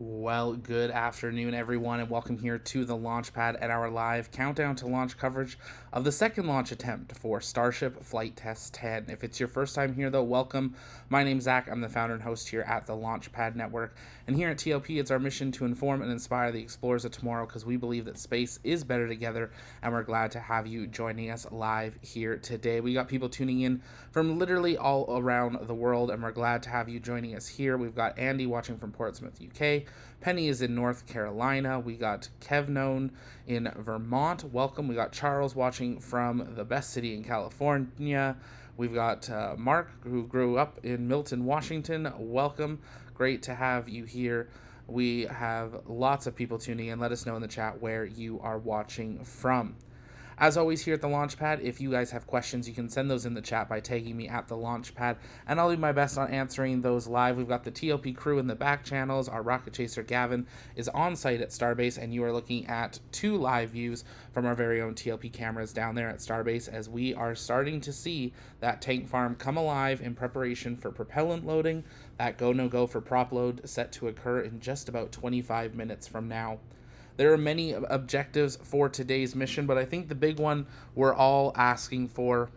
Well, good afternoon, everyone, and welcome here to the Launchpad and our live countdown to launch coverage of the second launch attempt for Starship Flight Test 10. If it's your first time here, though, welcome. My name's Zach. I'm the founder and host here at the Launchpad Network. And here at TLP, it's our mission to inform and inspire the explorers of tomorrow because we believe that space is better together, and we're glad to have you joining us live here today. We got people tuning in from literally all around the world, and we're glad to have you joining us here. We've got Andy watching from Portsmouth, UK. Penny is in North Carolina. We got Kevnone in Vermont. Welcome. We got Charles watching from the best city in California. We've got Mark, who grew up in Milton, Washington. Welcome. Great to have you here. We have lots of people tuning in. Let us know in the chat where you are watching from. As always, here at the Launchpad, if you guys have questions, you can send those in the chat by tagging me at the Launchpad, and I'll do my best on answering those live. We've got the TLP crew in the back channels. Our rocket chaser, Gavin, is on site at Starbase, and you are looking at 2 live views from our very own TLP cameras down there at Starbase, as we are starting to see that tank farm come alive in preparation for propellant loading. That go-no-go for prop load set to occur in just about 25 minutes from now. There are many objectives for today's mission, but I think the big one we're all asking for: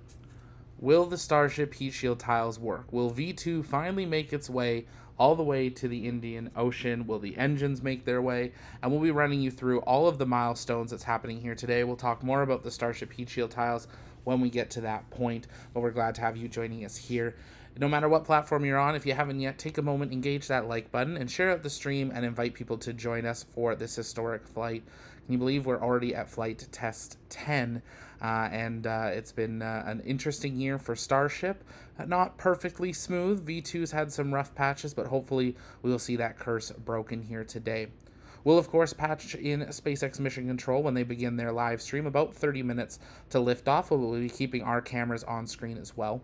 will the Starship heat shield tiles work? Will V2 finally make its way all the way to the Indian Ocean? Will the engines make their way? And we'll be running you through all of the milestones that's happening here today. We'll talk more about the Starship heat shield tiles when we get to that point, but we're glad to have you joining us here. No matter what platform you're on, if you haven't yet, take a moment, engage that like button, and share out the stream and invite people to join us for this historic flight. Can you believe we're already at flight test 10? It's been an interesting year for Starship. Not perfectly smooth. V2's had some rough patches, but hopefully we will see that curse broken here today. We'll, of course, patch in SpaceX Mission Control when they begin their live stream, about 30 minutes to liftoff. We'll be keeping our cameras on screen as well.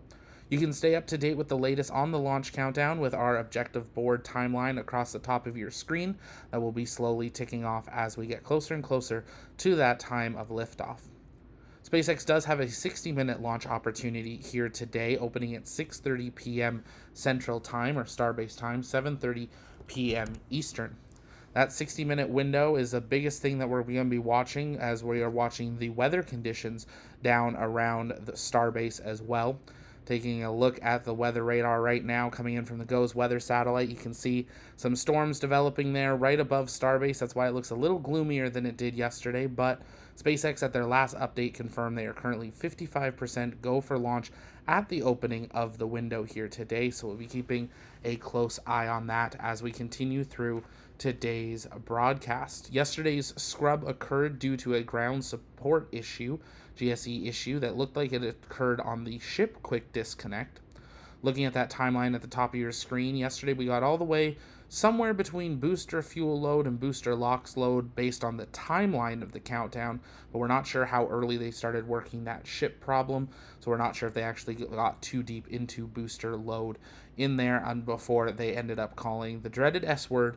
You can stay up to date with the latest on the launch countdown with our objective board timeline across the top of your screen that will be slowly ticking off as we get closer and closer to that time of liftoff. SpaceX does have a 60-minute launch opportunity here today, opening at 6:30 p.m. Central Time, or Starbase time, 7:30 p.m. Eastern. That 60-minute window is the biggest thing that we're going to be watching, as we are watching the weather conditions down around the Starbase as well. Taking a look at the weather radar right now coming in from the GOES weather satellite, you can see some storms developing there right above Starbase. That's why it looks a little gloomier than it did yesterday, but SpaceX at their last update confirmed they are currently 55% go for launch at the opening of the window here today, so we'll be keeping a close eye on that as we continue through today's broadcast. Yesterday's scrub occurred due to a ground support issue, GSE issue, that looked like it occurred on the ship quick disconnect. Looking at that timeline at the top of your screen, yesterday we got all the way somewhere between booster fuel load and booster LOX load based on the timeline of the countdown, but we're not sure how early they started working that ship problem, so we're not sure if they actually got too deep into booster load in there and before they ended up calling the dreaded S word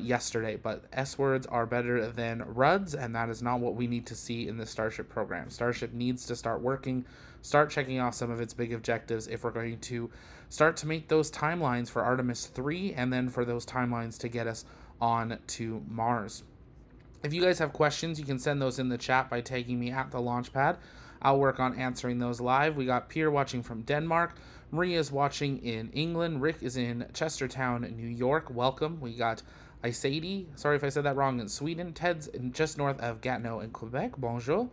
yesterday. But S words are better than RUDs, and that is not what we need to see in the Starship program. Starship needs to start working, start checking off some of its big objectives if we're going to start to make those timelines for Artemis 3 and then for those timelines to get us on to Mars. If you guys have questions, you can send those in the chat by tagging me at the Launchpad. I'll work on answering those live. We got Pierre watching from Denmark. Maria's watching in England. Rick is in Chestertown, New York. Welcome. We got Isadi, sorry if I said that wrong, in Sweden. Ted's in just north of Gatineau in Quebec. Bonjour.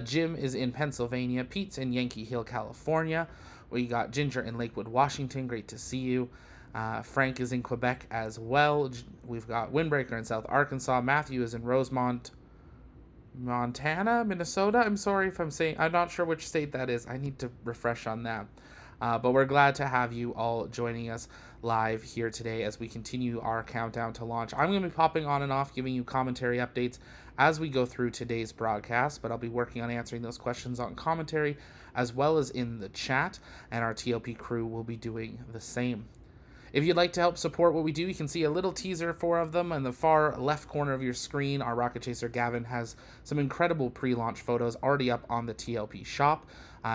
Jim is in Pennsylvania. Pete's in Yankee Hill, California. We got Ginger in Lakewood, Washington. Great to see you. Frank is in Quebec as well. We've got Windbreaker in South Arkansas. Matthew is in Rosemont, Montana, Minnesota. I'm sorry if I'm not sure which state that is. I need to refresh on that. But we're glad to have you all joining us live here today as we continue our countdown to launch. I'm going to be popping on and off, giving you commentary updates as we go through today's broadcast, but I'll be working on answering those questions on commentary as well as in the chat, and our TLP crew will be doing the same. If you'd like to help support what we do, you can see a little teaser for of them in the far left corner of your screen. Our rocket chaser Gavin has some incredible pre-launch photos already up on the TLP shop.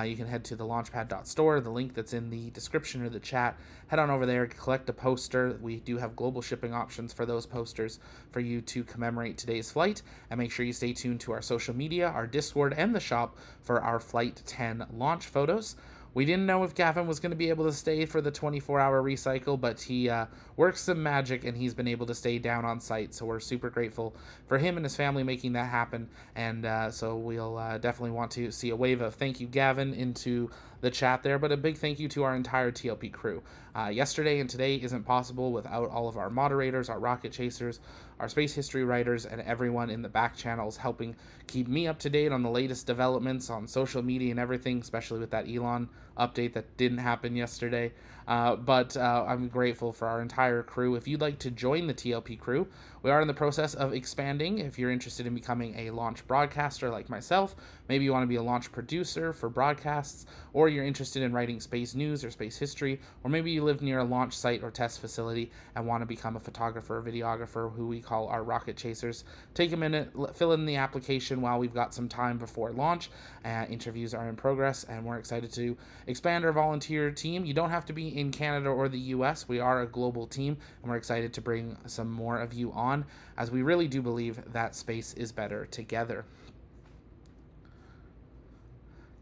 You can head to the launchpad.store, the link that's in the description or the chat. Head on over there, collect a poster. We do have global shipping options for those posters for you to commemorate today's flight. And make sure you stay tuned to our social media, our Discord, and the shop for our Flight 10 launch photos. We didn't know if Gavin was going to be able to stay for the 24-hour recycle, but he works some magic and he's been able to stay down on site. So we're super grateful for him and his family making that happen. And so we'll definitely want to see a wave of thank you, Gavin, into the chat there, but a big thank you to our entire TLP crew. Yesterday and today isn't possible without all of our moderators, our rocket chasers, our space history writers, and everyone in the back channels helping keep me up to date on the latest developments on social media and everything, especially with that Elon update that didn't happen yesterday. But I'm grateful for our entire crew. If you'd like to join the TLP crew, we are in the process of expanding. If you're interested in becoming a launch broadcaster like myself, maybe you want to be a launch producer for broadcasts, or you're interested in writing space news or space history, or maybe you live near a launch site or test facility and want to become a photographer or videographer, who we call our rocket chasers, take a minute, fill in the application while we've got some time before launch. Interviews are in progress, and we're excited to expand our volunteer team. You don't have to be in Canada or the US. We are a global team, and we're excited to bring some more of you on, as we really do believe that space is better together.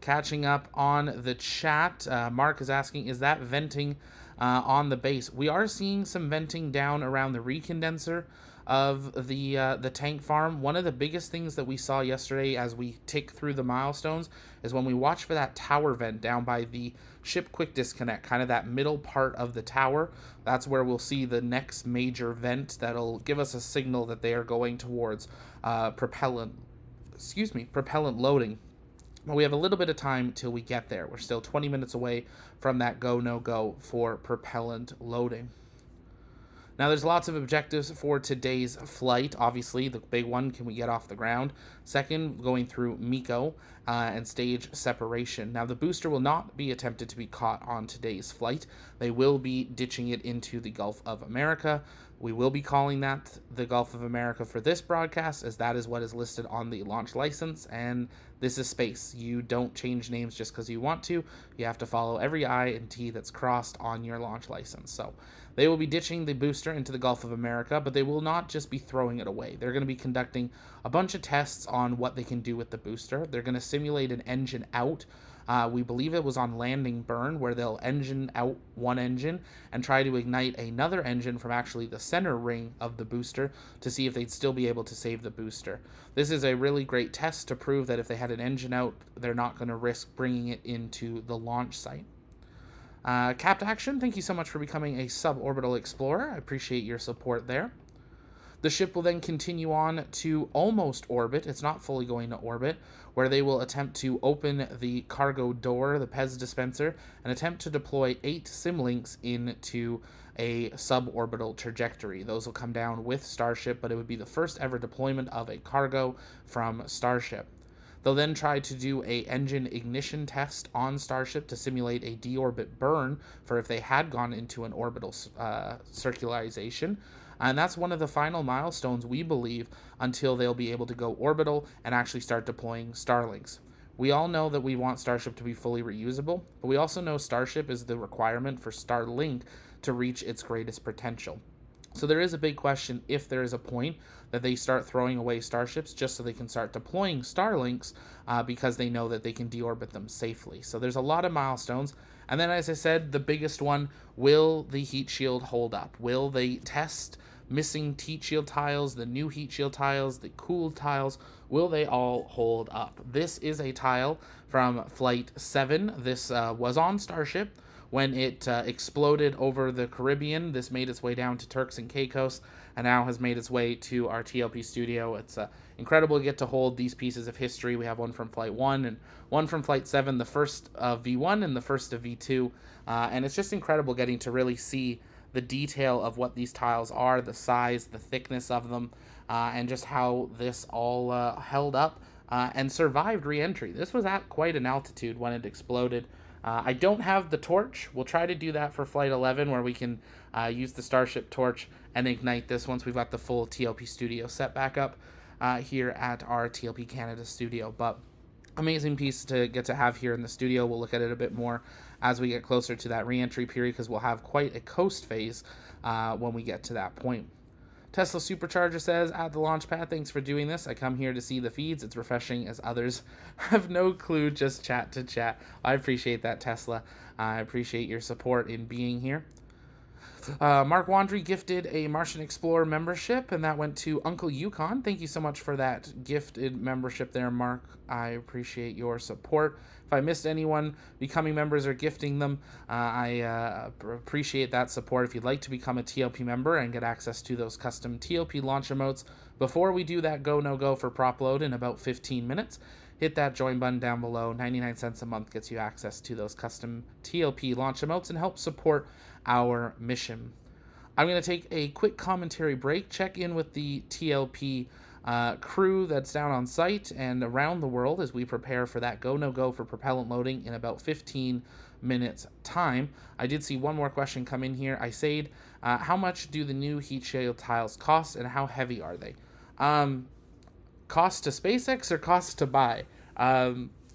Catching up on the chat, Mark is asking, is that venting on the base? We are seeing some venting down around the recondenser of the tank farm. One of the biggest things that we saw yesterday as we tick through the milestones is when we watch for that tower vent down by the ship quick disconnect, kind of that middle part of the tower. That's where we'll see the next major vent that'll give us a signal that they are going towards propellant loading. But we have a little bit of time till we get there. We're still 20 minutes away from that go, no go for propellant loading. Now, there's lots of objectives for today's flight. Obviously, the big one, can we get off the ground? Second, going through MECO and stage separation. Now, the booster will not be attempted to be caught on today's flight. They will be ditching it into the Gulf of America. We will be calling that the Gulf of America for this broadcast, as that is what is listed on the launch license, and this is space. You don't change names just because you want to. You have to follow every I and T that's crossed on your launch license. So they will be ditching the booster into the Gulf of America, but they will not just be throwing it away. They're going to be conducting a bunch of tests on what they can do with the booster. They're going to simulate an engine out. We believe it was on landing burn, where they'll engine out one engine and try to ignite another engine from actually the center ring of the booster to see if they'd still be able to save the booster. This is a really great test to prove that if they had an engine out, they're not going to risk bringing it into the launch site. Capped Action, thank you so much for becoming a suborbital explorer. I appreciate your support there. The ship will then continue on to almost orbit. It's not fully going to orbit, where they will attempt to open the cargo door, the PEZ dispenser, and attempt to deploy 8 simlinks into a suborbital trajectory. Those will come down with Starship, but it would be the first ever deployment of a cargo from Starship. They'll then try to do a engine ignition test on Starship to simulate a deorbit burn for if they had gone into an orbital circularization. And that's one of the final milestones, we believe, until they'll be able to go orbital and actually start deploying Starlinks. We all know that we want Starship to be fully reusable, but we also know Starship is the requirement for Starlink to reach its greatest potential. So there is a big question if there is a point that they start throwing away Starships just so they can start deploying Starlinks because they know that they can deorbit them safely. So there's a lot of milestones. And then, as I said, the biggest one, will the heat shield hold up? Will they test missing heat shield tiles, the new heat shield tiles, the cooled tiles? Will they all hold up? This is a tile from Flight 7. This was on Starship when it exploded over the Caribbean. This made its way down to Turks and Caicos and now has made its way to our TLP studio. It's incredible to get to hold these pieces of history. We have one from Flight 1 and one from Flight 7, the first of V1 and the first of V2. And it's just incredible getting to really see the detail of what these tiles are, the size, the thickness of them, and just how this all held up and survived re-entry. This was at quite an altitude when it exploded. I don't have the torch. We'll try to do that for Flight 11, where we can use the Starship torch and ignite this once we've got the full TLP studio set back up here at our TLP Canada studio. But amazing piece to get to have here in the studio. We'll look at it a bit more as we get closer to that re-entry period, because we'll have quite a coast phase when we get to that point. Tesla Supercharger says, at the launch pad, thanks for doing this. I come here to see the feeds. It's refreshing as others have no clue, just chat to chat. I appreciate that, Tesla. I appreciate your support in being here. Mark Wandry gifted a Martian Explorer membership, and that went to Uncle Yukon. Thank you so much for that gifted membership there, Mark. I appreciate your support. If I missed anyone becoming members or gifting them, I appreciate that support. If you'd like to become a TLP member and get access to those custom TLP launch emotes before we do that go, no go for prop load in about 15 minutes, hit that join button down below. 99 cents a month gets you access to those custom TLP launch emotes and helps support our mission. I'm going to take a quick commentary break, check in with the TLP crew that's down on site and around the world as we prepare for that go, no go for propellant loading in about 15 minutes time. I did see one more question come in here. I said, how much do the new heat shield tiles cost and how heavy are they? Cost to SpaceX or cost to buy?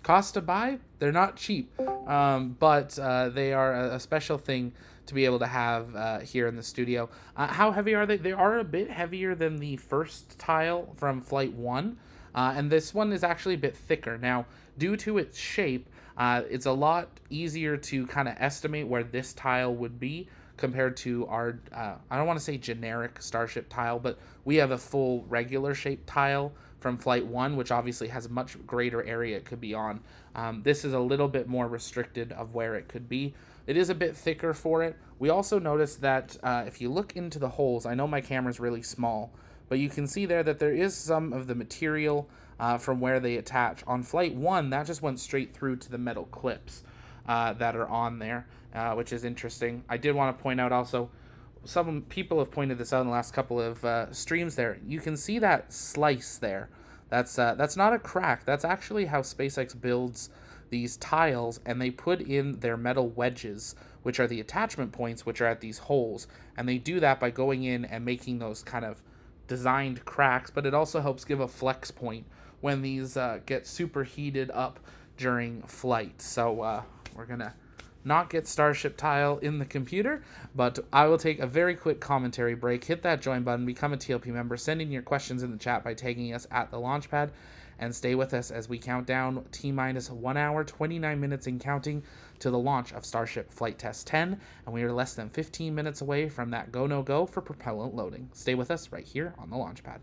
Cost to buy, they're not cheap, but they are a special thing to be able to have here in the studio. How heavy are they? They are a bit heavier than the first tile from Flight 1, and this one is actually a bit thicker. Now, due to its shape, it's a lot easier to kind of estimate where this tile would be compared to our, I don't want to say generic Starship tile, but we have a full regular shaped tile from Flight 1, which obviously has a much greater area it could be on. This is a little bit more restricted of where it could be. It is a bit thicker for it. We also noticed that if you look into the holes, I know my camera's really small, but you can see there that there is some of the material from where they attach. On Flight 1, that just went straight through to the metal clips that are on there, which is interesting. I did want to point out also, some people have pointed this out in the last couple of streams there. You can see that slice there. That's not a crack. That's actually how SpaceX builds these tiles, and they put in their metal wedges, which are the attachment points, which are at these holes. And they do that by going in and making those kind of designed cracks, but it also helps give a flex point when these get super heated up during flight. So we're going to not get Starship tile in the computer, but I will take a very quick commentary break. Hit that join button, become a TLP member, send in your questions in the chat by tagging us at the Launchpad, and stay with us as we count down T-minus 1 hour, 29 minutes and counting to the launch of Starship Flight Test 10, and we are less than 15 minutes away from that go, no go for propellant loading. Stay with us right here on the Launchpad.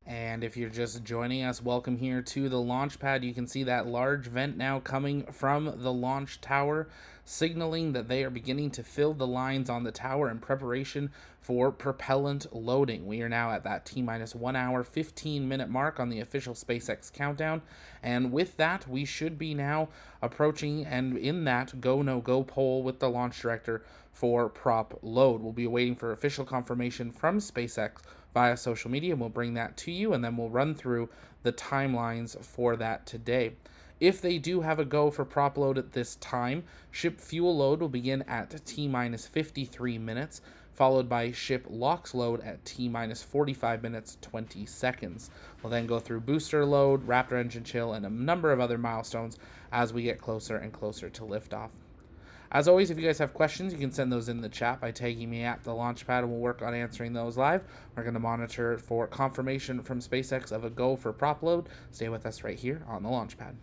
And if you're just joining us, welcome here to the launch pad. You can see that large vent now coming from the launch tower, signaling that they are beginning to fill the lines on the tower in preparation for propellant loading. We are now at that T-minus 1 hour, 15-minute mark on the official SpaceX countdown. And with that, we should be now approaching and in that go, no go poll with the launch director for prop load. We'll be waiting for official confirmation from SpaceX via social media, and we'll bring that to you, and then we'll run through the timelines for that today. If they do have a go for prop load at this time, ship fuel load will begin at T-minus 53 minutes, followed by ship LOX load at T-minus 45 minutes, 20 seconds. We'll then go through booster load, Raptor engine chill, and a number of other milestones as we get closer and closer to liftoff. As always, if you guys have questions, you can send those in the chat by tagging me at the Launchpad, and we'll work on answering those live. We're going to monitor for confirmation from SpaceX of a go for prop load. Stay with us right here on the Launchpad.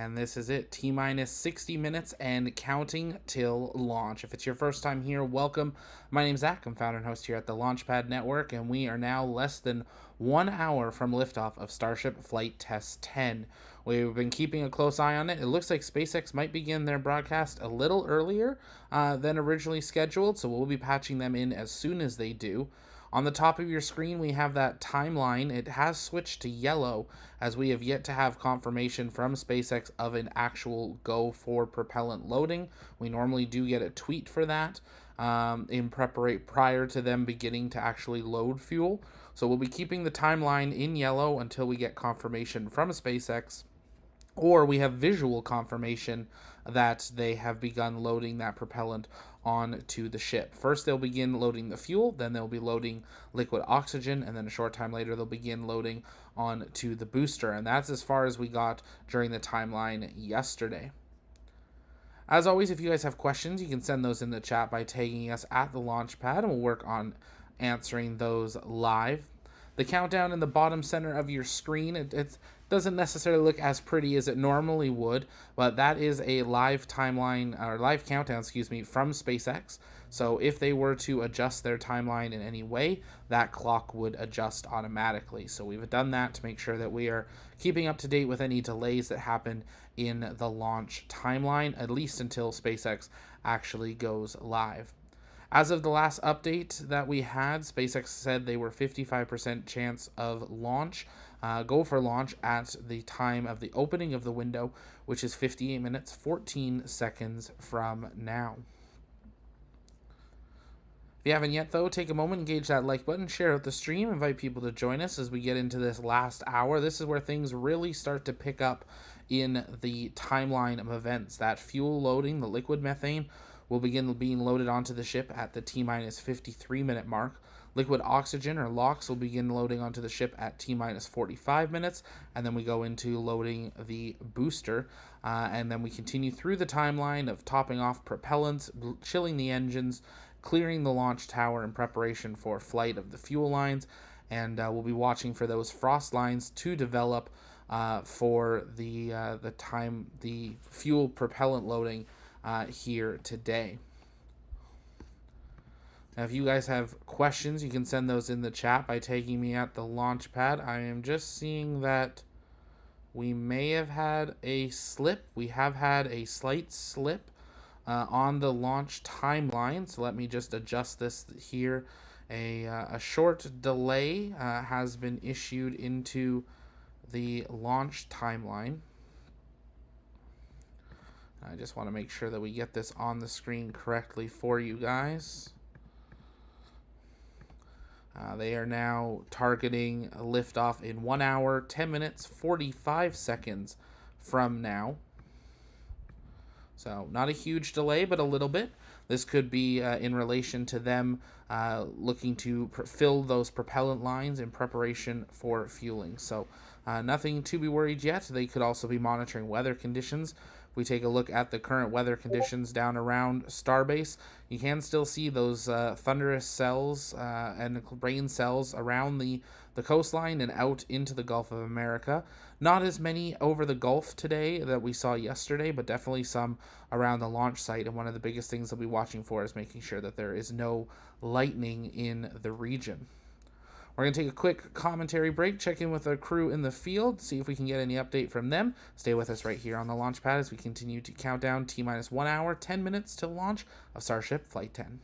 And this is it, T-minus 60 minutes and counting till launch. If it's your first time here, welcome. My name's Zach. I'm founder and host here at the Launchpad Network, and we are now less than 1 hour from liftoff of Starship Flight Test 10. We've been keeping a close eye on it. It looks like SpaceX might begin their broadcast a little earlier than originally scheduled, so we'll be patching them in as soon as they do. On the top of your screen, we have that timeline. It has switched to yellow as we have yet to have confirmation from SpaceX of an actual go for propellant loading. We normally do get a tweet for that prior to them beginning to actually load fuel. So we'll be keeping the timeline in yellow until we get confirmation from SpaceX, or we have visual confirmation that they have begun loading that propellant onto the ship. First, they'll begin loading the fuel, then they'll be loading liquid oxygen, and then a short time later, they'll begin loading onto the booster. And that's as far as we got during the timeline yesterday. As always, if you guys have questions, you can send those in the chat by tagging us at the Launchpad, and we'll work on answering those live. The countdown in the bottom center of your screen, it doesn't necessarily look as pretty as it normally would, but that is a live timeline, or live countdown, from SpaceX. So if they were to adjust their timeline in any way, that clock would adjust automatically. So we've done that to make sure that we are keeping up to date with any delays that happen in the launch timeline, at least until SpaceX actually goes live. As of the last update that we had, SpaceX said they were 55% chance of launch, go for launch at the time of the opening of the window, which is 58 minutes, 14 seconds from now. If you haven't yet, though, take a moment, engage that like button, share out the stream, invite people to join us as we get into this last hour. This is where things really start to pick up in the timeline of events. That fuel loading, the liquid methane, will begin being loaded onto the ship at the T-minus 53 minute mark. Liquid oxygen, or LOX, will begin loading onto the ship at T-minus 45 minutes, and then we go into loading the booster, and then we continue through the timeline of topping off propellants, chilling the engines, clearing the launch tower in preparation for flight of the fuel lines, and we'll be watching for those frost lines to develop for the fuel propellant loading here today. Now, if you guys have questions, you can send those in the chat by tagging me at the Launchpad. I am just seeing that we may have had a slip. We have had a slight slip on the launch timeline, so let me just adjust this here. A short delay has been issued into the launch timeline. I just want to make sure that we get this on the screen correctly for you guys. They are now targeting a liftoff in 1 hour, 10 minutes, 45 seconds from now. So not a huge delay, but a little bit. This could be in relation to them looking to fill those propellant lines in preparation for fueling. So nothing to be worried yet. They could also be monitoring weather conditions. If we take a look at the current weather conditions down around Starbase, you can still see those thunderous cells and rain cells around the coastline and out into the Gulf of America. Not as many over the Gulf today that we saw yesterday, but definitely some around the launch site. And one of the biggest things they'll be watching for is making sure that there is no lightning in the region. We're going to take a quick commentary break, check in with our crew in the field, see if we can get any update from them. Stay with us right here on the Launchpad as we continue to count down T-minus 1 hour, 10 minutes to launch of Starship Flight 10.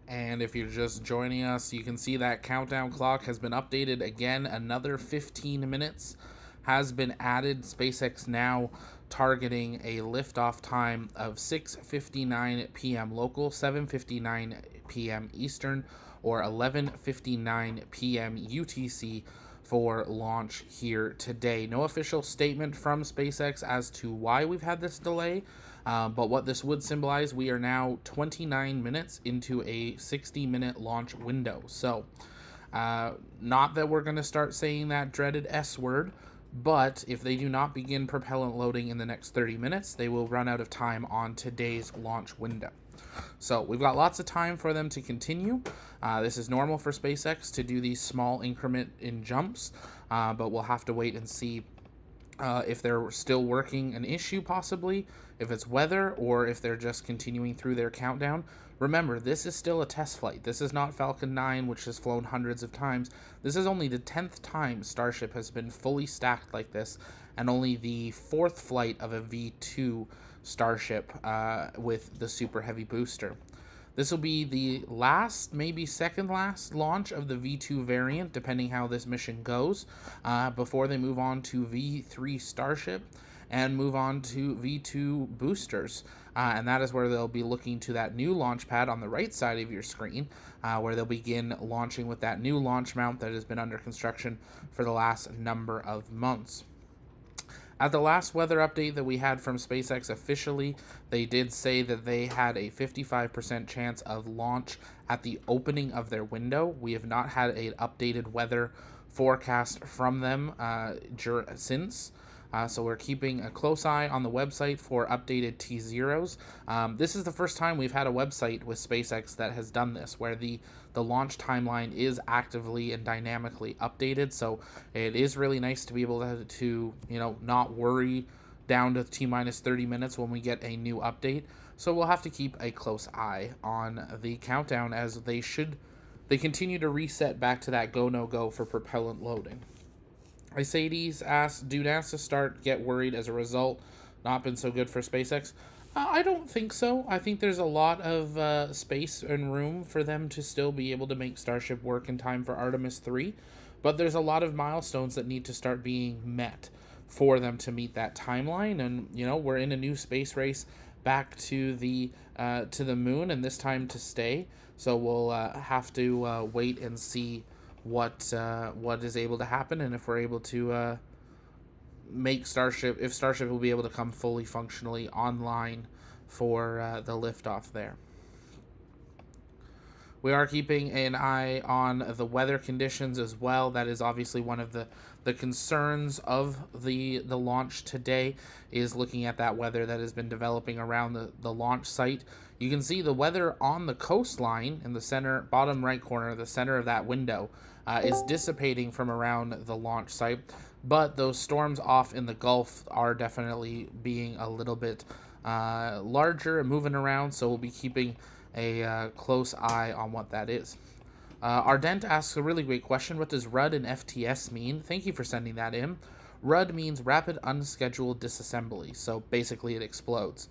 And if you're just joining us, you can see that countdown clock has been updated again. Another 15 minutes has been added. SpaceX now targeting a liftoff time of 6:59 p.m. local, 7:59 p.m. Eastern, or 11:59 p.m. UTC for launch here today. No official statement from SpaceX as to why we've had this delay. But what this would symbolize, we are now 29 minutes into a 60-minute launch window. So, not that we're going to start saying that dreaded S word, but if they do not begin propellant loading in the next 30 minutes, they will run out of time on today's launch window. So we've got lots of time for them to continue. This is normal for SpaceX to do these small increment in jumps, but we'll have to wait and see if they're still working an issue, possibly, if it's weather, or if they're just continuing through their countdown. Remember, this is still a test flight. This is not Falcon 9, which has flown hundreds of times. This is only the 10th time Starship has been fully stacked like this, and only the 4th flight of a V2 Starship with the Super Heavy booster. This will be the last, maybe second last launch of the V2 variant, depending how this mission goes, before they move on to V3 Starship and move on to V2 boosters. And that is where they'll be looking to that new launch pad on the right side of your screen, where they'll begin launching with that new launch mount that has been under construction for the last number of months. At the last weather update that we had from SpaceX officially, they did say that they had a 55% chance of launch at the opening of their window. We have not had an updated weather forecast from them since. So we're keeping a close eye on the website for updated T-zeros. This is the first time we've had a website with SpaceX that has done this, where the launch timeline is actively and dynamically updated. So it is really nice to be able to not worry down to T-minus 30 minutes when we get a new update. So we'll have to keep a close eye on the countdown as they continue to reset back to that go, no go for propellant loading. Isaides asked, do NASA start get worried as a result? Not been so good for SpaceX. I don't think so. I think there's a lot of space and room for them to still be able to make Starship work in time for Artemis 3. But there's a lot of milestones that need to start being met for them to meet that timeline. And, we're in a new space race back to the moon, and this time to stay. So we'll have to wait and see what is able to happen, and if we're able to make Starship will be able to come fully functionally online for the liftoff there. We are keeping an eye on the weather conditions as well. That is obviously one of the concerns of the launch today, is looking at that weather that has been developing around the launch site. You can see the weather on the coastline in the center, bottom right corner, the center of that window, is dissipating from around the launch site. But those storms off in the Gulf are definitely being a little bit larger and moving around, so we'll be keeping a close eye on what that is. Ardent asks a really great question. What does RUD and FTS mean? Thank you for sending that in. RUD means Rapid Unscheduled Disassembly, so basically it explodes.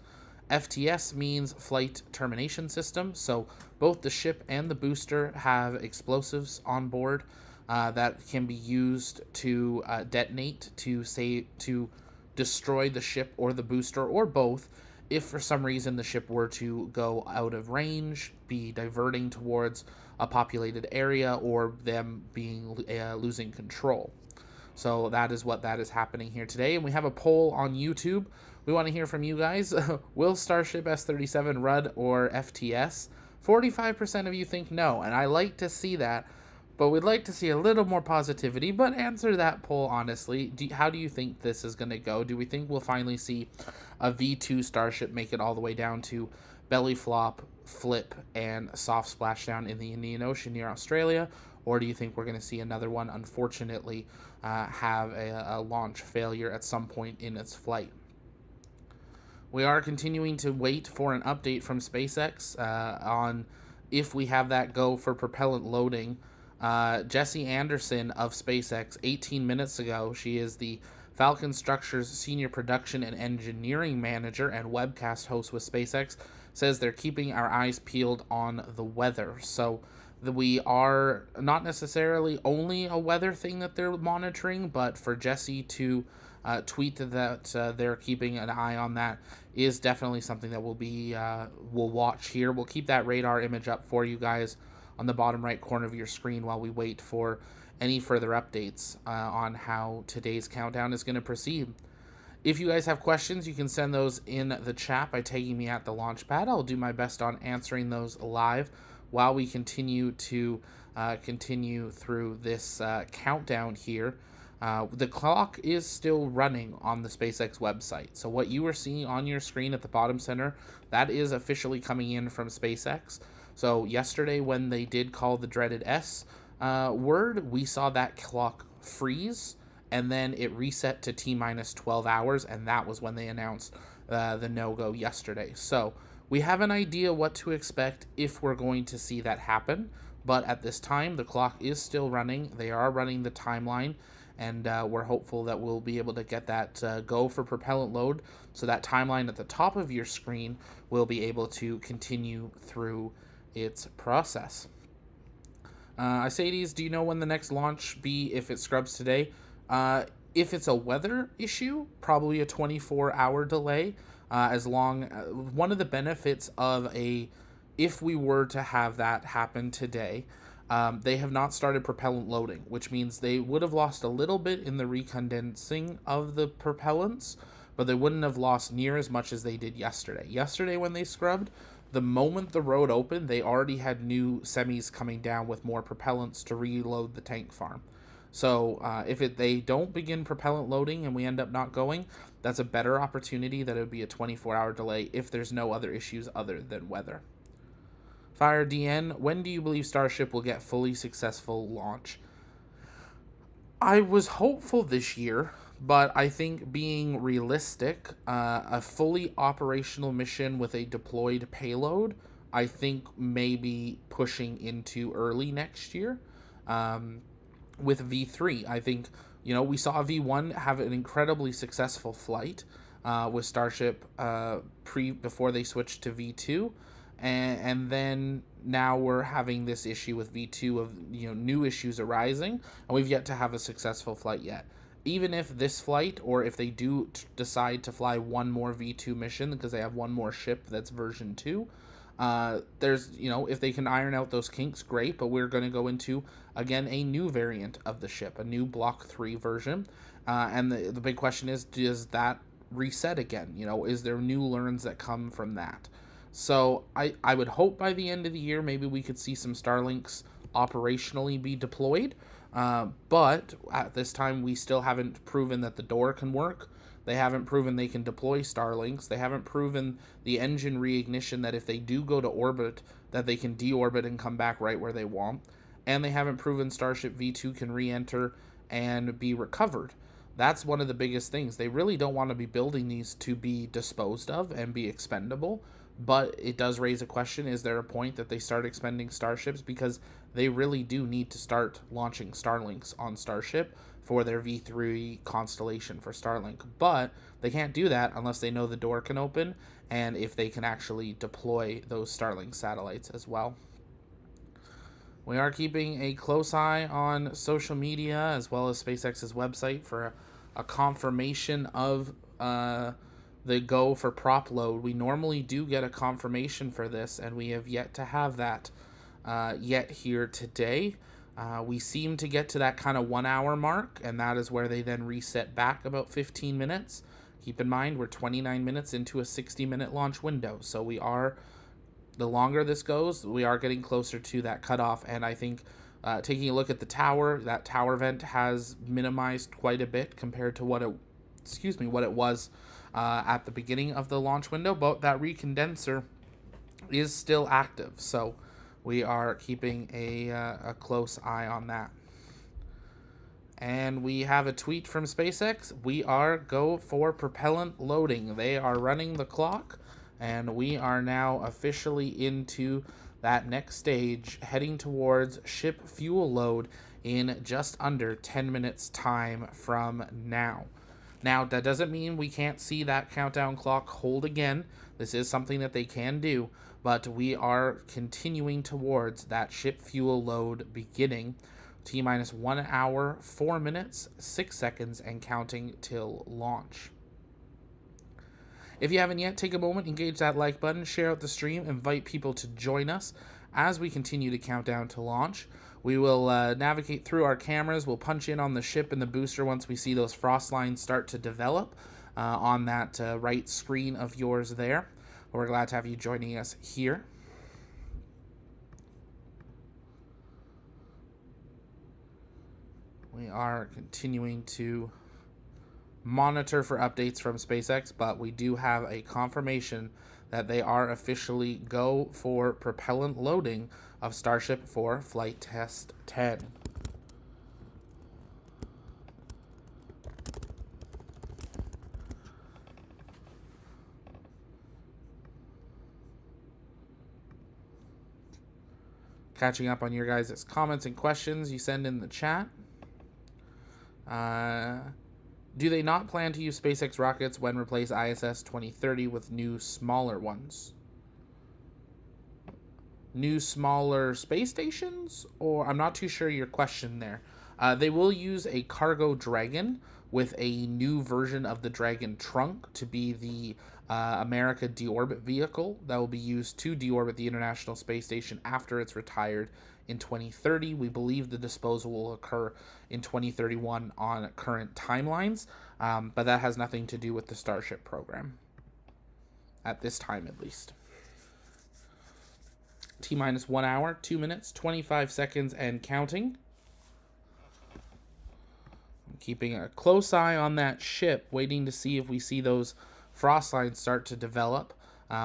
FTS means Flight Termination System, so both the ship and the booster have explosives on board that can be used to detonate to destroy the ship or the booster, or both, if for some reason the ship were to go out of range, be diverting towards a populated area, or them being losing control. So that is what that is happening here today. And we have a poll on YouTube. We want to hear from you guys. Will Starship S-37 RUD or FTS? 45% of you think no, and I like to see that, but we'd like to see a little more positivity. But answer that poll honestly. How do you think this is going to go? Do we think we'll finally see a V2 Starship make it all the way down to belly flop, flip, and soft splashdown in the Indian Ocean near Australia? Or do you think we're going to see another one, unfortunately, have a launch failure at some point in its flight? We are continuing to wait for an update from SpaceX on if we have that go for propellant loading. Jessie Anderson of SpaceX, 18 minutes ago, she is the Falcon Structures Senior Production and Engineering Manager and webcast host with SpaceX, says they're keeping our eyes peeled on the weather. So we are not necessarily only a weather thing that they're monitoring, but for Jesse to tweet that they're keeping an eye on that is definitely something that we'll watch here. We'll keep that radar image up for you guys on the bottom right corner of your screen while we wait for any further updates on how today's countdown is going to proceed. If you guys have questions, you can send those in the chat by tagging me at the Launchpad. I'll do my best on answering those live while we continue to continue through this countdown here. The clock is still running on the SpaceX website. So what you are seeing on your screen at the bottom center, that is officially coming in from SpaceX. So yesterday when they did call the dreaded S word, we saw that clock freeze, and then it reset to T-minus 12 hours, and that was when they announced the no-go yesterday. So we have an idea what to expect if we're going to see that happen, but at this time, the clock is still running. They are running the timeline, and we're hopeful that we'll be able to get that go for propellant load, so that timeline at the top of your screen will be able to continue through its process. Isaides, do you know when the next launch be if it scrubs today? If it's a weather issue, probably a 24-hour delay. One of the benefits of if we were to have that happen today, they have not started propellant loading, which means they would have lost a little bit in the recondensing of the propellants, but they wouldn't have lost near as much as they did yesterday. Yesterday when they scrubbed, the moment the road opened, they already had new semis coming down with more propellants to reload the tank farm. So if they don't begin propellant loading and we end up not going, that's a better opportunity that it would be a 24-hour delay if there's no other issues other than weather. Fire DN, when do you believe Starship will get fully successful launch? I was hopeful this year, but I think being realistic, a fully operational mission with a deployed payload, I think maybe pushing into early next year. With V3, I think, we saw V1 have an incredibly successful flight with Starship before they switched to V2. And then now we're having this issue with V2 of new issues arising, and we've yet to have a successful flight yet. Even if this flight, or if they do decide to fly one more V2 mission because they have one more ship that's version 2, there's if they can iron out those kinks, great. But we're going to go into again a new variant of the ship, a new Block 3 version, and the big question is, does that reset again? Is there new learns that come from that? So I would hope by the end of the year maybe we could see some Starlinks operationally be deployed, but at this time we still haven't proven that the door can work. They haven't proven they can deploy Starlinks. They haven't proven the engine reignition, that if they do go to orbit that they can deorbit and come back right where they want. And they haven't proven Starship V2 can re-enter and be recovered. That's one of the biggest things. They really don't want to be building these to be disposed of and be expendable. But it does raise a question, is there a point that they start expending Starships? Because they really do need to start launching Starlinks on Starship for their V3 constellation for Starlink. But they can't do that unless they know the door can open, and if they can actually deploy those Starlink satellites as well. We are keeping a close eye on social media as well as SpaceX's website for a confirmation of the go for prop load. We normally do get a confirmation for this, and we have yet to have that yet here today. We seem to get to that kind of 1 hour mark, and that is where they then reset back about 15 minutes. Keep in mind, we're 29 minutes into a 60-minute launch window, so the longer this goes, we are getting closer to that cutoff. And I think taking a look at the tower, that tower vent has minimized quite a bit compared to what it was at the beginning of the launch window, but that recondenser is still active, so we are keeping a close eye on that. And we have a tweet from SpaceX. We are go for propellant loading. They are running the clock, and we are now officially into that next stage, heading towards ship fuel load in just under 10 minutes time from now. Now, that doesn't mean we can't see that countdown clock hold again. This is something that they can do, but we are continuing towards that ship fuel load beginning. T minus 1 hour, 4 minutes, 6 seconds, and counting till launch. If you haven't yet, take a moment, engage that like button, share out the stream, invite people to join us as we continue to count down to launch. We will navigate through our cameras. We'll punch in on the ship and the booster once we see those frost lines start to develop on that right screen of yours there. We're glad to have you joining us here. We are continuing to monitor for updates from SpaceX, but we do have a confirmation that they are officially go for propellant loading of Starship for Flight Test 10. Catching up on your guys' comments and questions you send in the chat. Do they not plan to use SpaceX rockets when replace ISS 2030 with new, smaller ones? New, smaller space stations? Or I'm not too sure your question there. They will use a cargo Dragon with a new version of the Dragon trunk to be the America deorbit vehicle that will be used to deorbit the International Space Station after it's retired in 2030. We believe the disposal will occur in 2031 on current timelines, but that has nothing to do with the Starship program, at this time at least. T minus 1 hour, 2 minutes, 25 seconds, and counting. I'm keeping a close eye on that ship, waiting to see if we see those frost lines start to develop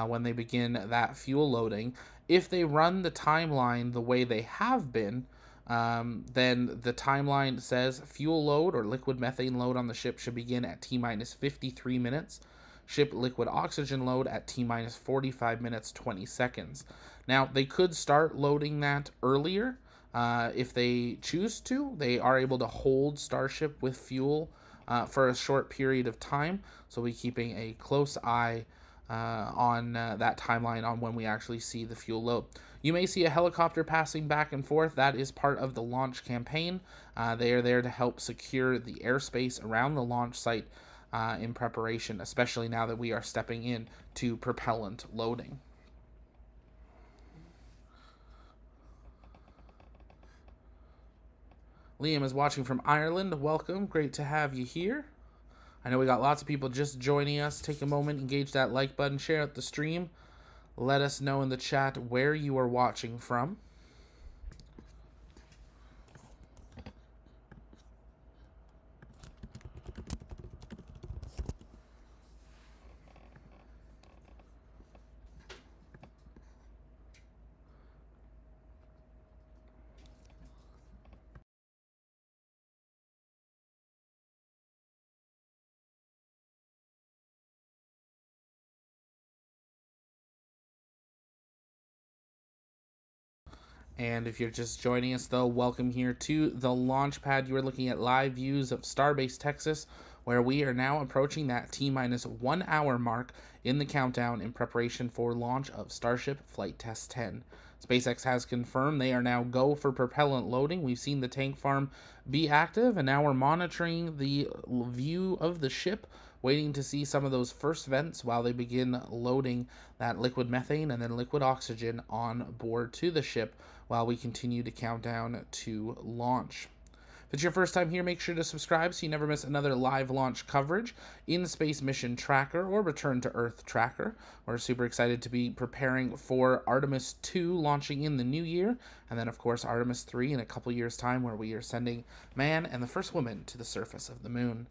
when they begin that fuel loading. If they run the timeline the way they have been, then the timeline says fuel load or liquid methane load on the ship should begin at T minus 53 minutes. Ship liquid oxygen load at T minus 45 minutes, 20 seconds. Now, they could start loading that earlier if they choose to. They are able to hold Starship with fuel for a short period of time, so we're keeping a close eye on that timeline on when we actually see the fuel load. You may see a helicopter passing back and forth. That is part of the launch campaign. They are there to help secure the airspace around the launch site in preparation, especially now that we are stepping in to propellant loading. Liam is watching from Ireland. Welcome. Great to have you here. I know we got lots of people just joining us. Take a moment, engage that like button, share out the stream. Let us know in the chat where you are watching from. And if you're just joining us, though, welcome here to the launch pad. You are looking at live views of Starbase, Texas, where we are now approaching that T minus 1 hour mark in the countdown in preparation for launch of Starship Flight Test 10. SpaceX has confirmed they are now go for propellant loading. We've seen the tank farm be active, and now we're monitoring the view of the ship, waiting to see some of those first vents while they begin loading that liquid methane and then liquid oxygen on board to the ship while we continue to count down to launch. If it's your first time here, make sure to subscribe so you never miss another live launch coverage, in-space mission tracker, or return to Earth tracker. We're super excited to be preparing for Artemis 2 launching in the new year, and then of course Artemis 3 in a couple years' time, where we are sending man and the first woman to the surface of the moon.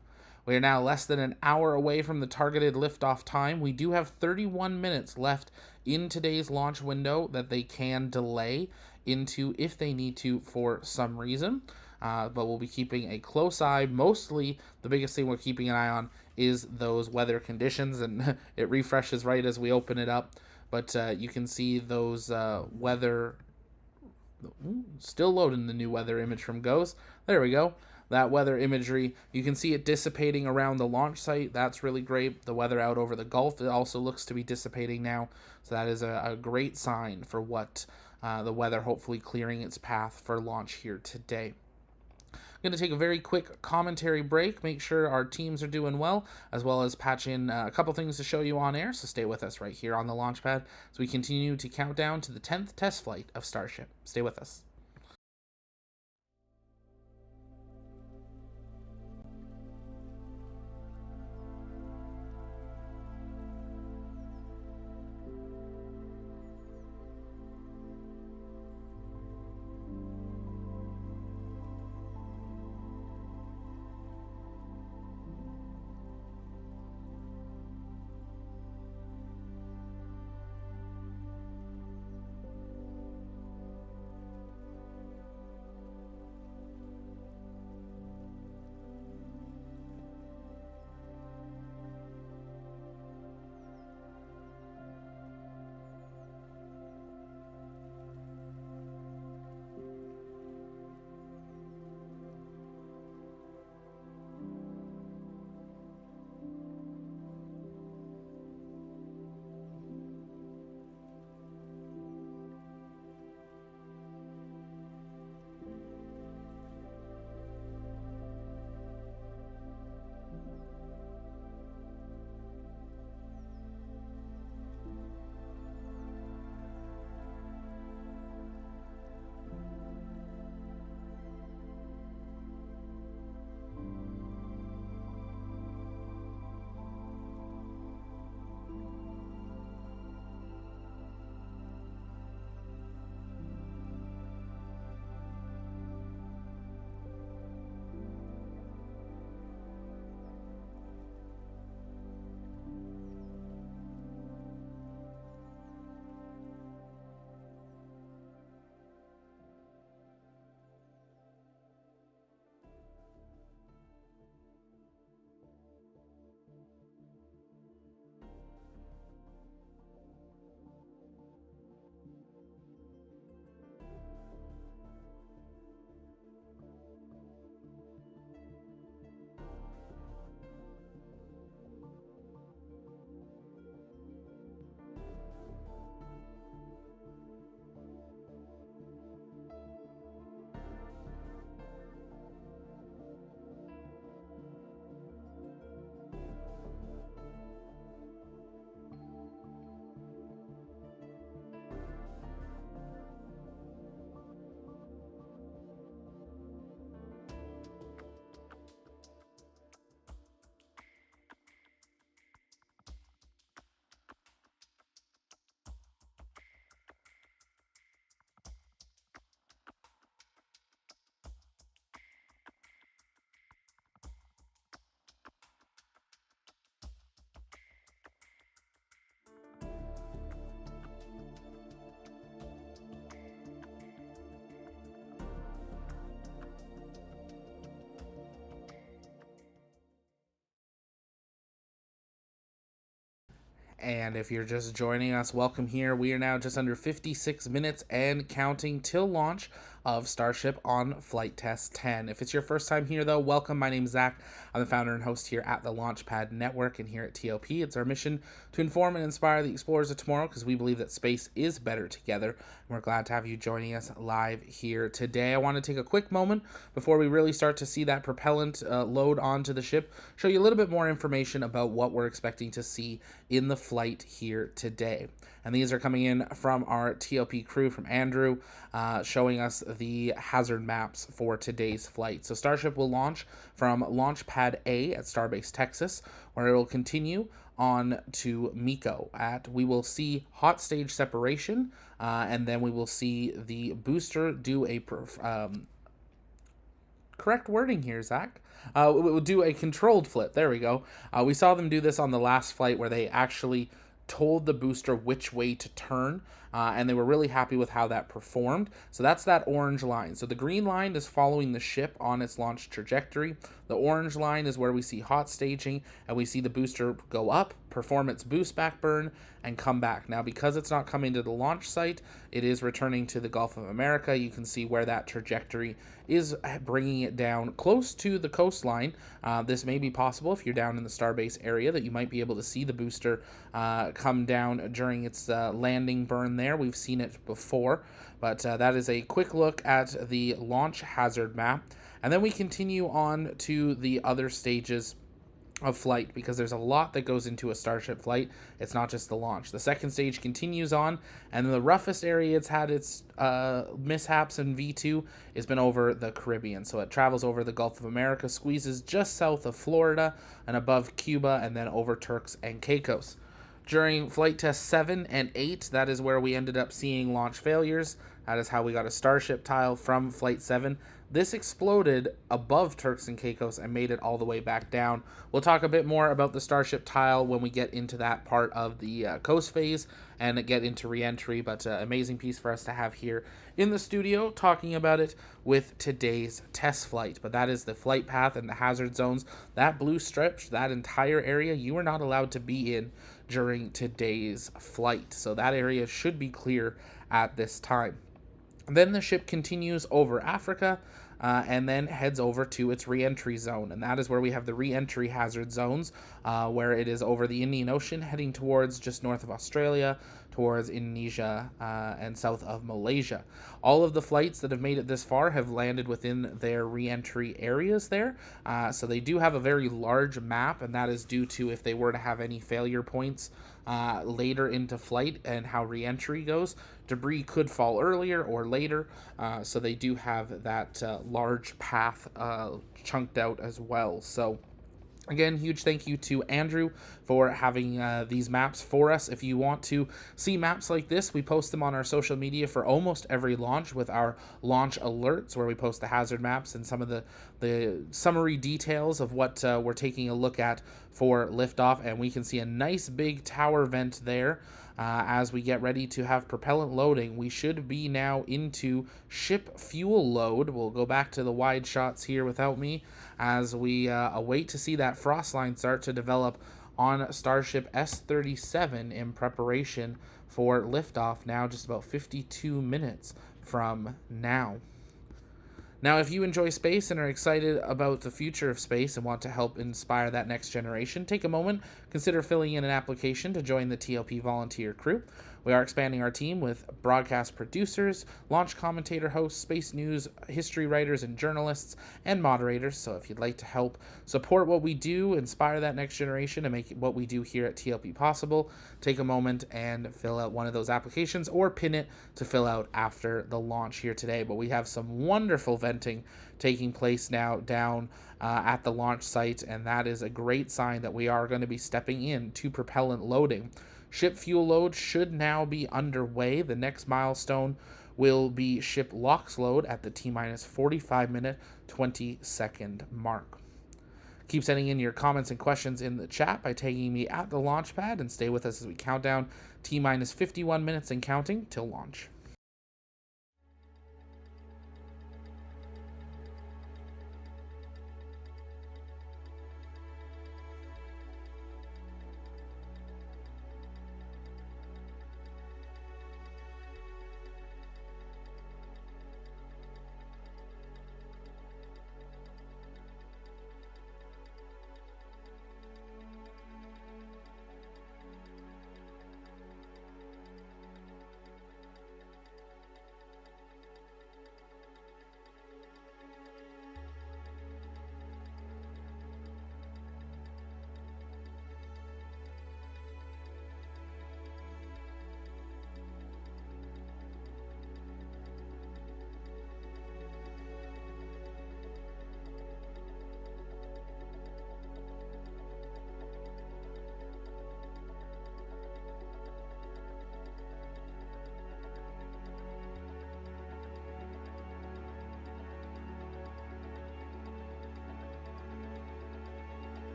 We are now less than an hour away from the targeted liftoff time. We do have 31 minutes left in today's launch window that they can delay into if they need to for some reason. But we'll be keeping a close eye. Mostly, the biggest thing we're keeping an eye on is those weather conditions, and it refreshes right as we open it up. But you can see those weather... Still loading the new weather image from GOES. There we go. that weather imagery. You can see it dissipating around the launch site. That's really great. The weather out over the Gulf, it also looks to be dissipating now. So that is a great sign for what the weather hopefully clearing its path for launch here today. Going to take a very quick commentary break, make sure our teams are doing well as patch in a couple things to show you on air, so stay with us right here on the launch pad as we continue to count down to the 10th test flight of Starship. Stay with us. And if you're just joining us, welcome here. We are now just under 56 minutes and counting till launch of Starship on Flight Test 10. If it's your first time here, though, welcome. My name's Zach. I'm the founder and host here at the Launchpad Network and here at TOP. It's our mission to inform and inspire the explorers of tomorrow because we believe that space is better together. And we're glad to have you joining us live here today. I want to take a quick moment before we really start to see that propellant load onto the ship, show you a little bit more information about what we're expecting to see in the flight here today. And these are coming in from our TOP crew, from Andrew, showing us the hazard maps for today's flight. So Starship will launch from Launch Pad A at Starbase, Texas, where it will continue on to MECO. We will see hot stage separation, and then we will see the booster do a correct wording here, Zach. We'll do a controlled flip. There we go. We saw them do this on the last flight where they actually told the booster which way to turn and they were really happy with how that performed. So that's that orange line. So the green line is following the ship on its launch trajectory. The orange line is where we see hot staging, and we see the booster go up, perform its boost back burn, and come back. Now, because it's not coming to the launch site, it is returning to the Gulf of America. You can see where that trajectory is bringing it down close to the coastline. This may be possible if you're down in the Starbase area, that you might be able to see the booster come down during its landing burn there. We've seen it before, but that is a quick look at the launch hazard map. And then we continue on to the other stages of flight, because there's a lot that goes into a Starship flight. It's not just the launch. The second stage continues on, and the roughest area it's had its mishaps in V2 has been over the Caribbean. So it travels over the Gulf of America, squeezes just south of Florida and above Cuba, and then over Turks and Caicos. During flight test 7 and 8, that is where we ended up seeing launch failures. That is how we got a Starship tile from flight 7. This exploded above Turks and Caicos and made it all the way back down. We'll talk a bit more about the Starship tile when we get into that part of the coast phase and get into re-entry, but amazing piece for us to have here in the studio talking about it with today's test flight. But that is the flight path and the hazard zones. That blue strip, that entire area, you are not allowed to be in during today's flight. So that area should be clear at this time. Then the ship continues over Africa and then heads over to its re-entry zone. And that is where we have the re-entry hazard zones, where it is over the Indian Ocean, heading towards just north of Australia, towards Indonesia, and south of Malaysia. All of the flights that have made it this far have landed within their re-entry areas there. So they do have a very large map, and that is due to if they were to have any failure points later into flight and how re-entry goes. Debris could fall earlier or later, so they do have that large path chunked out as well. So again, huge thank you to Andrew for having these maps for us. If you want to see maps like this, we post them on our social media for almost every launch with our launch alerts, where we post the hazard maps and some of the summary details of what we're taking a look at for liftoff. And we can see a nice big tower vent there. As we get ready to have propellant loading, we should be now into ship fuel load. We'll go back to the wide shots here without me as we await to see that frost line start to develop on Starship S-37 in preparation for liftoff, now just about 52 minutes from now. Now, if you enjoy space and are excited about the future of space and want to help inspire that next generation, take a moment, consider filling in an application to join the TLP volunteer crew. We are expanding our team with broadcast producers, launch commentator hosts, space news, history writers and journalists, and moderators. So if you'd like to help support what we do, inspire that next generation, and make what we do here at TLP possible, take a moment and fill out one of those applications, or pin it to fill out after the launch here today. But we have some wonderful venting taking place now down at the launch site, and that is a great sign that we are going to be stepping in to propellant loading. Ship fuel load should now be underway. The next milestone will be ship LOX load at the T-minus 45 minute, 20 second mark. Keep sending in your comments and questions in the chat by tagging me at the launch pad, and stay with us as we count down T-minus 51 minutes and counting till launch.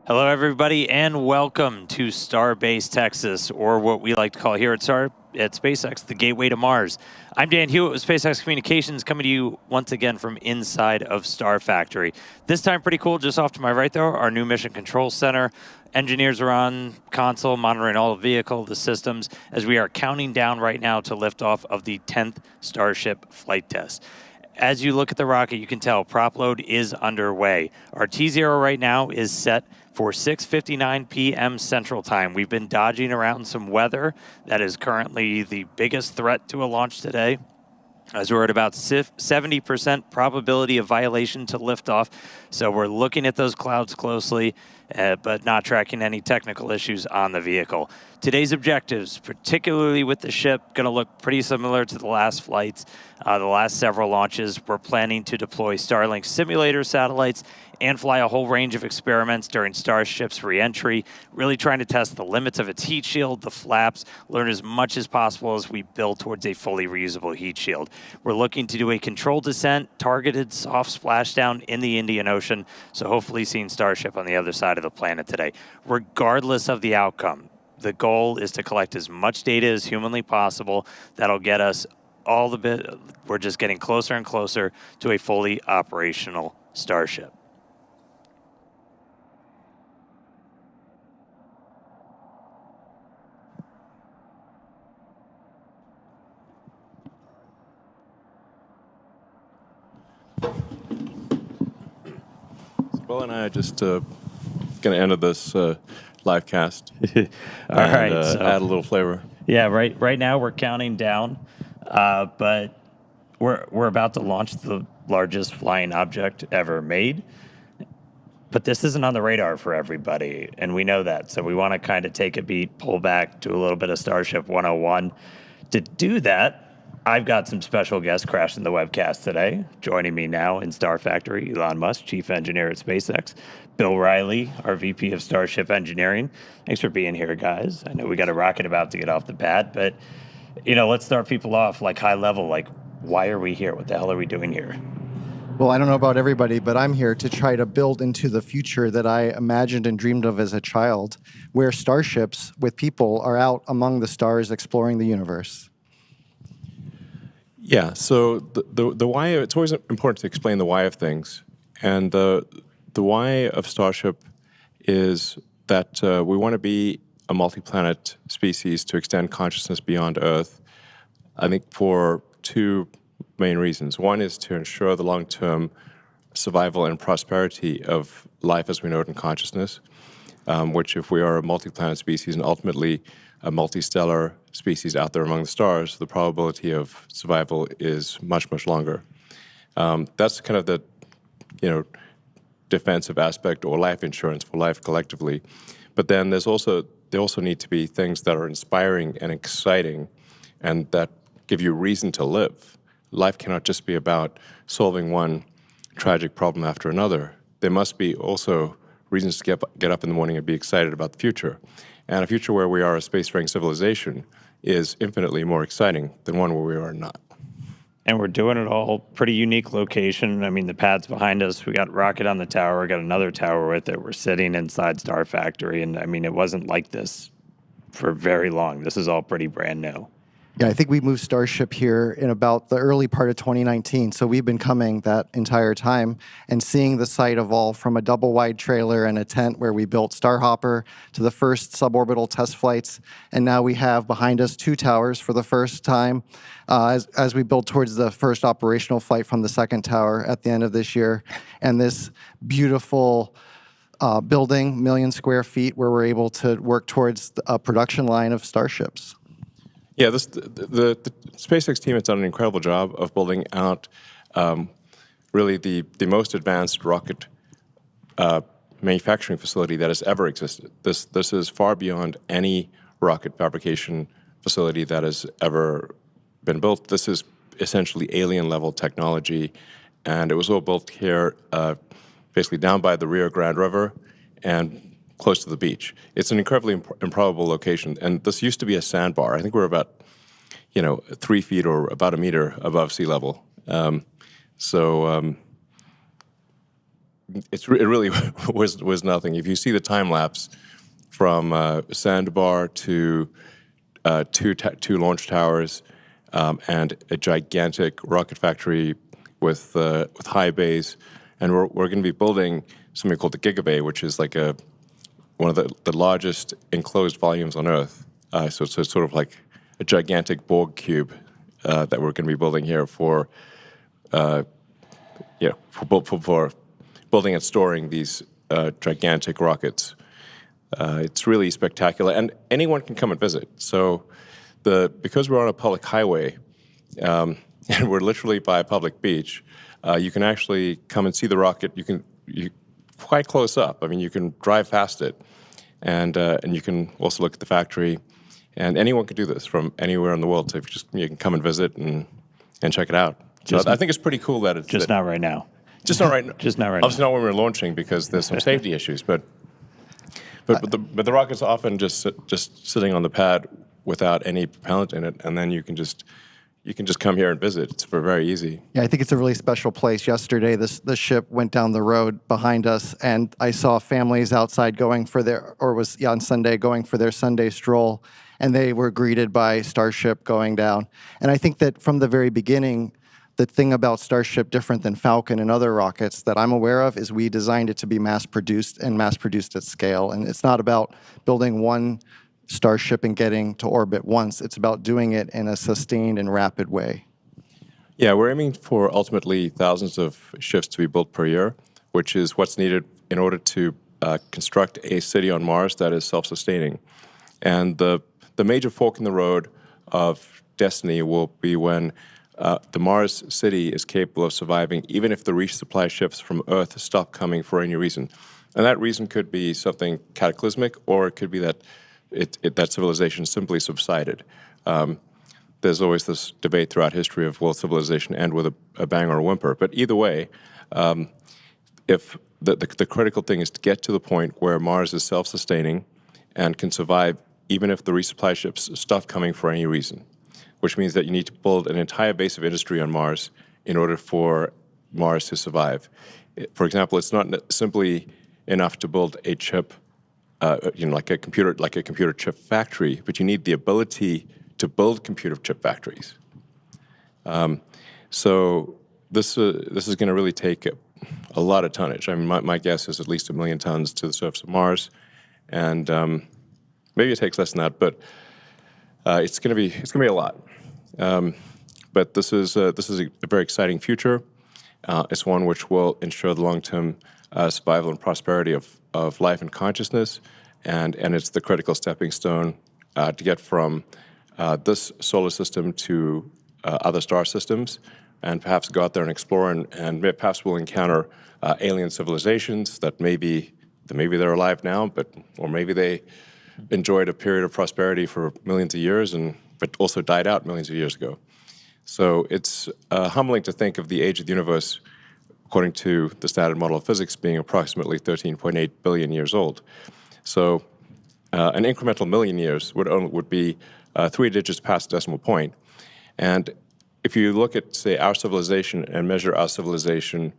Hello, everybody, and welcome to Starbase, Texas, or what we like to call here at SpaceX, the gateway to Mars. I'm Dan Hewitt with SpaceX Communications, coming to you once again from inside of Star Factory. This time, pretty cool. Just off to my right, though, our new Mission Control Center. Engineers are on console, monitoring all the vehicle, the systems, as we are counting down right now to liftoff of the 10th Starship flight test. As you look at the rocket, you can tell prop load is underway. Our T0 right now is set for 6:59 p.m. Central Time. We've been dodging around some weather that is currently the biggest threat to a launch today, as we're at about 70% probability of violation to liftoff. So we're looking at those clouds closely, but not tracking any technical issues on the vehicle. Today's objectives, particularly with the ship, going to look pretty similar to the last flights, the last several launches. We're planning to deploy Starlink simulator satellites and fly a whole range of experiments during Starship's reentry, really trying to test the limits of its heat shield, the flaps, learn as much as possible as we build towards a fully reusable heat shield. We're looking to do a controlled descent, targeted soft splashdown in the Indian Ocean, so hopefully seeing Starship on the other side of the planet today. Regardless of the outcome, the goal is to collect as much data as humanly possible. That'll get us we're just getting closer and closer to a fully operational Starship. Bill and I are just going to enter this live cast. All right, so add a little flavor. Yeah, right now we're counting down, but we're about to launch the largest flying object ever made. But this isn't on the radar for everybody, and we know that. So we want to kind of take a beat, pull back, do a little bit of Starship 101. To do that, I've got some special guests crashing the webcast today. Joining me now in Star Factory, Elon Musk, Chief Engineer at SpaceX. Bill Riley, our VP of Starship Engineering. Thanks for being here, guys. I know we got a rocket about to get off the pad, but, let's start people off like high level. Like, why are we here? What the hell are we doing here? Well, I don't know about everybody, but I'm here to try to build into the future that I imagined and dreamed of as a child, where starships with people are out among the stars exploring the universe. Yeah, so the why, it's always important to explain the why of things. And the why of Starship is that we want to be a multi-planet species to extend consciousness beyond Earth, I think for two main reasons. One is to ensure the long-term survival and prosperity of life as we know it in consciousness, which if we are a multi-planet species and ultimately a multi-stellar species out there among the stars, the probability of survival is much, much longer. That's kind of the, defensive aspect or life insurance for life collectively. But then there also need to be things that are inspiring and exciting and that give you reason to live. Life cannot just be about solving one tragic problem after another. There must be also reasons to get up in the morning and be excited about the future. And a future where we are a spacefaring civilization is infinitely more exciting than one where we are not. And we're doing it all pretty unique location. I mean, the pad's behind us. We got rocket on the tower. We got another tower with it. We're sitting inside Star Factory. And I mean, it wasn't like this for very long. This is all pretty brand new. Yeah, I think we moved Starship here in about the early part of 2019. So we've been coming that entire time and seeing the site evolve from a double-wide trailer and a tent where we built Starhopper to the first suborbital test flights. And now we have behind us two towers for the first time as we build towards the first operational flight from the second tower at the end of this year. And this beautiful building, million square feet, where we're able to work towards a production line of Starships. Yeah, the SpaceX team has done an incredible job of building out really the most advanced rocket manufacturing facility that has ever existed. This is far beyond any rocket fabrication facility that has ever been built. This is essentially alien-level technology, and it was all built here basically down by the Rio Grande River and close to the beach. It's an incredibly improbable location, and this used to be a sandbar. I think we're about, 3 feet or about a meter above sea level. it really was nothing. If you see the time lapse from Sandbar to two launch towers and a gigantic rocket factory with high bays, and we're going to be building something called the Gigabay, which is like one of the largest enclosed volumes on Earth. So it's sort of like a gigantic Borg cube that we're going to be building here for building and storing these gigantic rockets. It's really spectacular, and anyone can come and visit. So, because we're on a public highway, and we're literally by a public beach, you can actually come and see the rocket. You quite close up. I mean, you can drive past it, and you can also look at the factory. And anyone can do this from anywhere in the world. So you can come and visit and check it out. So I think it's pretty cool that it's Just not right now. just not right. Just not right now. Obviously not when we're launching because there's some safety issues, but the rocket's often just sitting on the pad without any propellant in it, and then you can just come here and visit. It's very easy. Yeah, I think it's a really special place. Yesterday, the ship went down the road behind us, and I saw families outside going for on Sunday going for their Sunday stroll, and they were greeted by Starship going down. And I think that from the very beginning, the thing about Starship, different than Falcon and other rockets that I'm aware of, is we designed it to be mass-produced at scale. And it's not about building one Starship and getting to orbit once. It's about doing it in a sustained and rapid way. Yeah, we're aiming for ultimately thousands of ships to be built per year, which is what's needed in order to construct a city on Mars that is self-sustaining. And the major fork in the road of destiny will be when the Mars city is capable of surviving, even if the resupply ships from Earth stop coming for any reason. And that reason could be something cataclysmic, or it could be that that civilization simply subsided. There's always this debate throughout history of will civilization end with a bang or a whimper. But either way, if the critical thing is to get to the point where Mars is self-sustaining and can survive even if the resupply ships stop coming for any reason, which means that you need to build an entire base of industry on Mars in order for Mars to survive. For example, it's not simply enough to build a chip, like a computer chip factory, but you need the ability to build computer chip factories. So this is going to really take a lot of tonnage. I mean, my guess is at least 1 million tons to the surface of Mars, and maybe it takes less than that, but it's going to be a lot. But this is a very exciting future. It's one which will ensure the long-term survival and prosperity of life and consciousness, and it's the critical stepping stone to get from this solar system to other star systems, and perhaps go out there and explore, and perhaps we'll encounter alien civilizations that maybe they're alive now, or maybe they enjoyed a period of prosperity for millions of years, but also died out millions of years ago. So it's humbling to think of the age of the universe, according to the standard model of physics, being approximately 13.8 billion years old. So an incremental million years would be 3 digits past the decimal point. And if you look at, say, our civilization and measure our civilization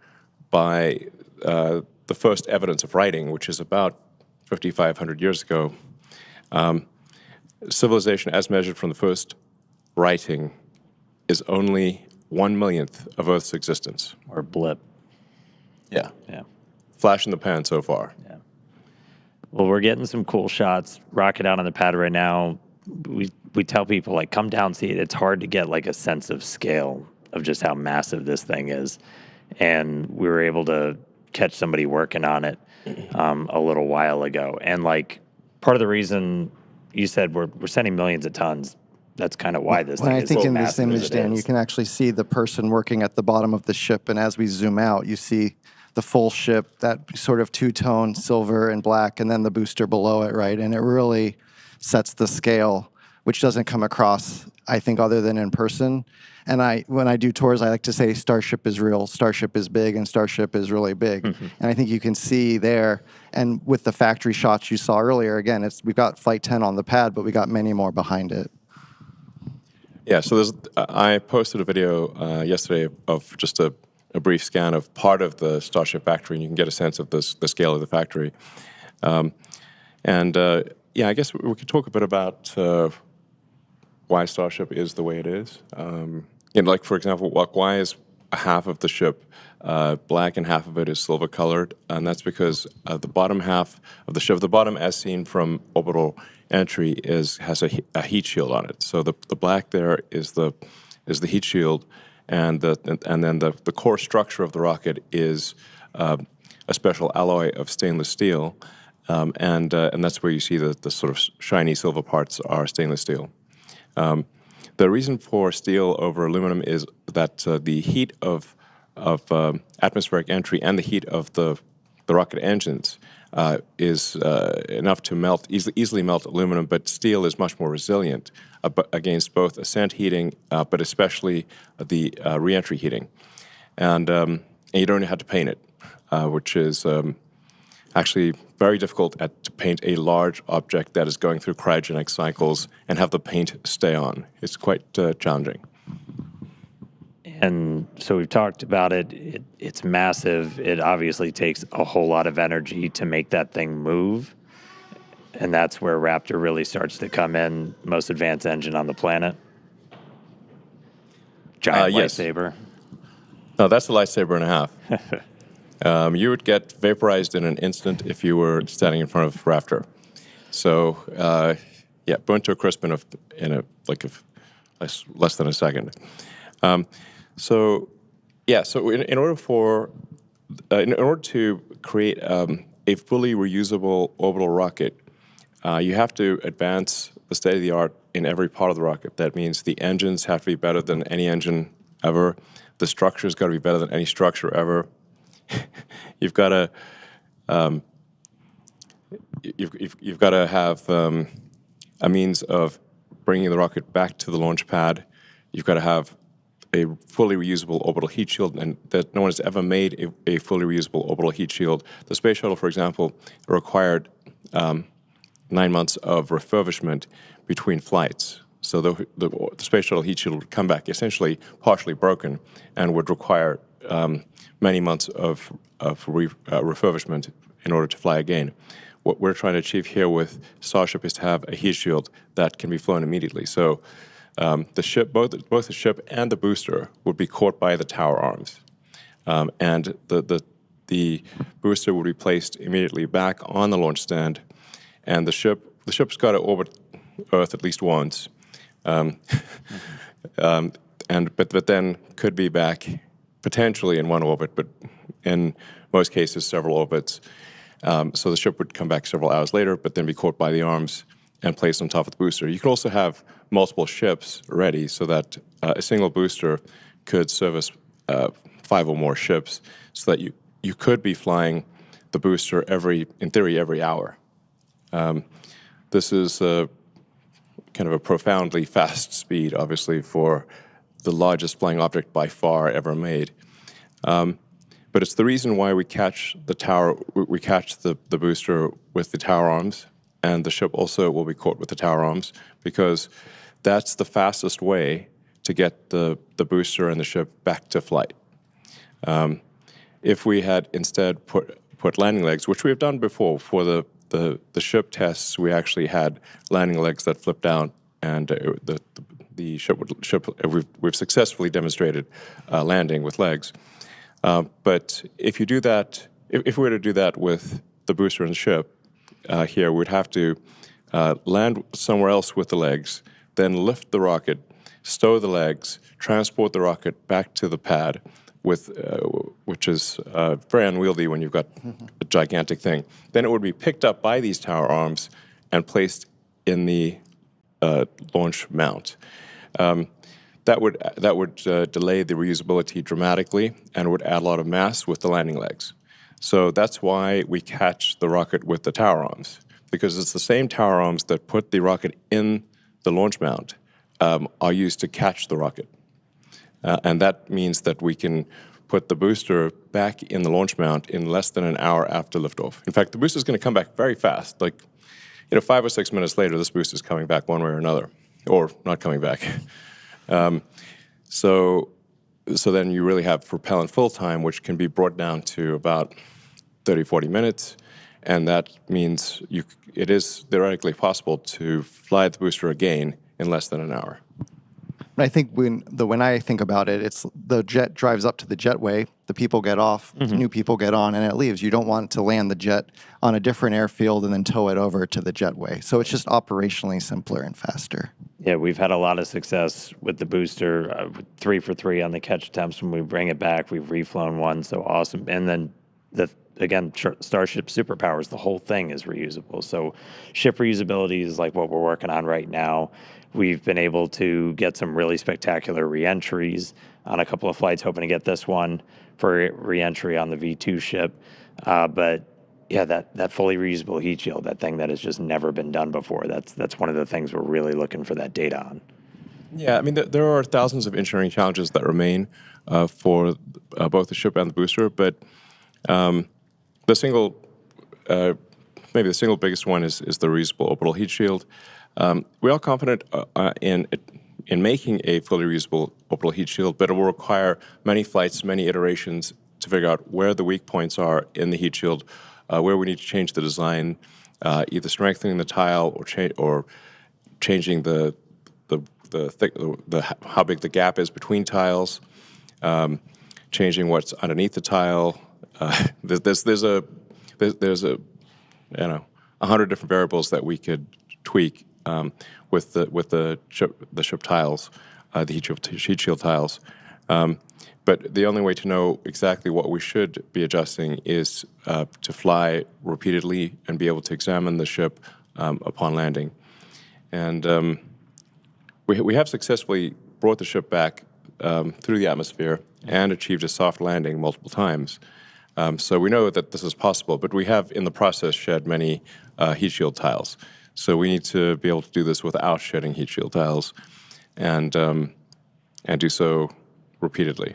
by the first evidence of writing, which is about 5,500 years ago, civilization as measured from the first writing is only 1/1,000,000th of Earth's existence. Or blip. Yeah. Yeah. Flash in the pan so far. Yeah. Well, we're getting some cool shots. Rocket out on the pad right now. We tell people, like, come down, see it. It's hard to get, like, a sense of scale of just how massive this thing is. And we were able to catch somebody working on it a little while ago. And, like, part of the reason you said we're sending millions of tons, that's kind of why this thing When I is think so in this massive as image, it Dan, is. you can actually see the person working at the bottom of the ship, and as we zoom out, you see the full ship, that sort of two-tone silver and black, and then the booster below it, right? And it really sets the scale, which doesn't come across, I think, other than in person. And when I do tours, I like to say Starship is real, Starship is big, and Starship is really big. And I think you can see there, and with the factory shots you saw earlier, again, we've got Flight 10 on the pad, but we got many more behind it. Yeah, so I posted a video yesterday of just a a brief scan of part of the Starship factory, and you can get a sense of the scale of the factory. Yeah, I guess we could talk a bit about why Starship is the way it is. Like, for example, why is half of the ship black and half of it is silver colored? And that's because the bottom half of the ship, the bottom as seen from orbital entry, has a heat shield on it. So the black there is the heat shield, and then the core structure of the rocket is a special alloy of stainless steel, and that's where you see the sort of shiny silver parts are stainless steel. The reason for steel over aluminum is that the heat of atmospheric entry and the heat of the rocket engines is enough to easily melt aluminum, but steel is much more resilient against both ascent heating, but especially the reentry heating. And you don't have to paint it, which is actually very difficult to paint a large object that is going through cryogenic cycles and have the paint stay on. It's quite challenging. And so we've talked about it. It's massive. It obviously takes a whole lot of energy to make that thing move. And that's where Raptor really starts to come in, most advanced engine on the planet. Giant yes. lightsaber. No, that's a lightsaber and a half. You would get vaporized in an instant if you were standing in front of Raptor. So, burnt to a crisp in less than a second. So in order to create a fully reusable orbital rocket, you have to advance the state of the art in every part of the rocket. That means the engines have to be better than any engine ever. The structure's got to be better than any structure ever. You've got to have a means of bringing the rocket back to the launch pad. You've got to have a fully reusable orbital heat shield, and that no one has ever made a fully reusable orbital heat shield. The space shuttle, for example, required 9 months of refurbishment between flights. So the space shuttle heat shield would come back essentially partially broken and would require many months of refurbishment in order to fly again. What we're trying to achieve here with Starship is to have a heat shield that can be flown immediately. So the ship, both the ship and the booster, would be caught by the tower arms, and the booster would be placed immediately back on the launch stand, and the ship's got to orbit Earth at least once, but then could be back potentially in one orbit, but in most cases several orbits. So the ship would come back several hours later, but then be caught by the arms and placed on top of the booster. You can also have multiple ships ready so that a single booster could service 5 or more ships, so that you could be flying the booster in theory every hour. This is kind of a profoundly fast speed, obviously, for the largest flying object by far ever made. But it's the reason why we catch the booster with the tower arms, and the ship also will be caught with the tower arms, because that's the fastest way to get the booster and the ship back to flight. If we had instead put landing legs, which we have done before for the ship tests, we actually had landing legs that flipped down, and the ship we've successfully demonstrated landing with legs. But if you do that, if we were to do that with the booster and the ship, here we'd have to land somewhere else with the legs, then lift the rocket, stow the legs, transport the rocket back to the pad, which is very unwieldy when you've got a gigantic thing. Then it would be picked up by these tower arms and placed in the launch mount. That would delay the reusability dramatically and would add a lot of mass with the landing legs. So that's why we catch the rocket with the tower arms, because it's the same tower arms that put the rocket in the launch mount are used to catch the rocket. And that means that we can put the booster back in the launch mount in less than an hour after liftoff. In fact, the booster is going to come back very fast. 5 or 6 minutes later, this booster is coming back one way or another, or not coming back. So so then you really have propellant full time, which can be brought down to about 30, 40 minutes. And that means it is theoretically possible to fly the booster again in less than an hour. I think when I think about it, it's the jet drives up to the jetway, the people get off, new people get on, and it leaves. You don't want to land the jet on a different airfield and then tow it over to the jetway. So it's just operationally simpler and faster. Yeah, we've had a lot of success with the booster, 3 for 3 on the catch attempts. When we bring it back, we've reflown one, so awesome. And then Starship superpowers, the whole thing is reusable. So ship reusability is like what we're working on right now. We've been able to get some really spectacular reentries on a couple of flights, hoping to get this one for reentry on the V2 ship. But yeah, that fully reusable heat shield, that thing that has just never been done before, that's one of the things we're really looking for that data on. Yeah, I mean, there are thousands of engineering challenges that remain for both the ship and the booster, but the single, maybe the single biggest one is the reusable orbital heat shield. We are confident in making a fully reusable orbital heat shield, but it will require many flights, many iterations to figure out where the weak points are in the heat shield, where we need to change the design, either strengthening the tile or changing how big the gap is between tiles, changing what's underneath the tile. There's 100 different variables that we could tweak with the ship tiles, the heat shield tiles. But the only way to know exactly what we should be adjusting is to fly repeatedly and be able to examine the ship upon landing. And we have successfully brought the ship back through the atmosphere and achieved a soft landing multiple times. So we know that this is possible, but we have in the process shed many heat shield tiles. So we need to be able to do this without shedding heat shield tiles and do so repeatedly.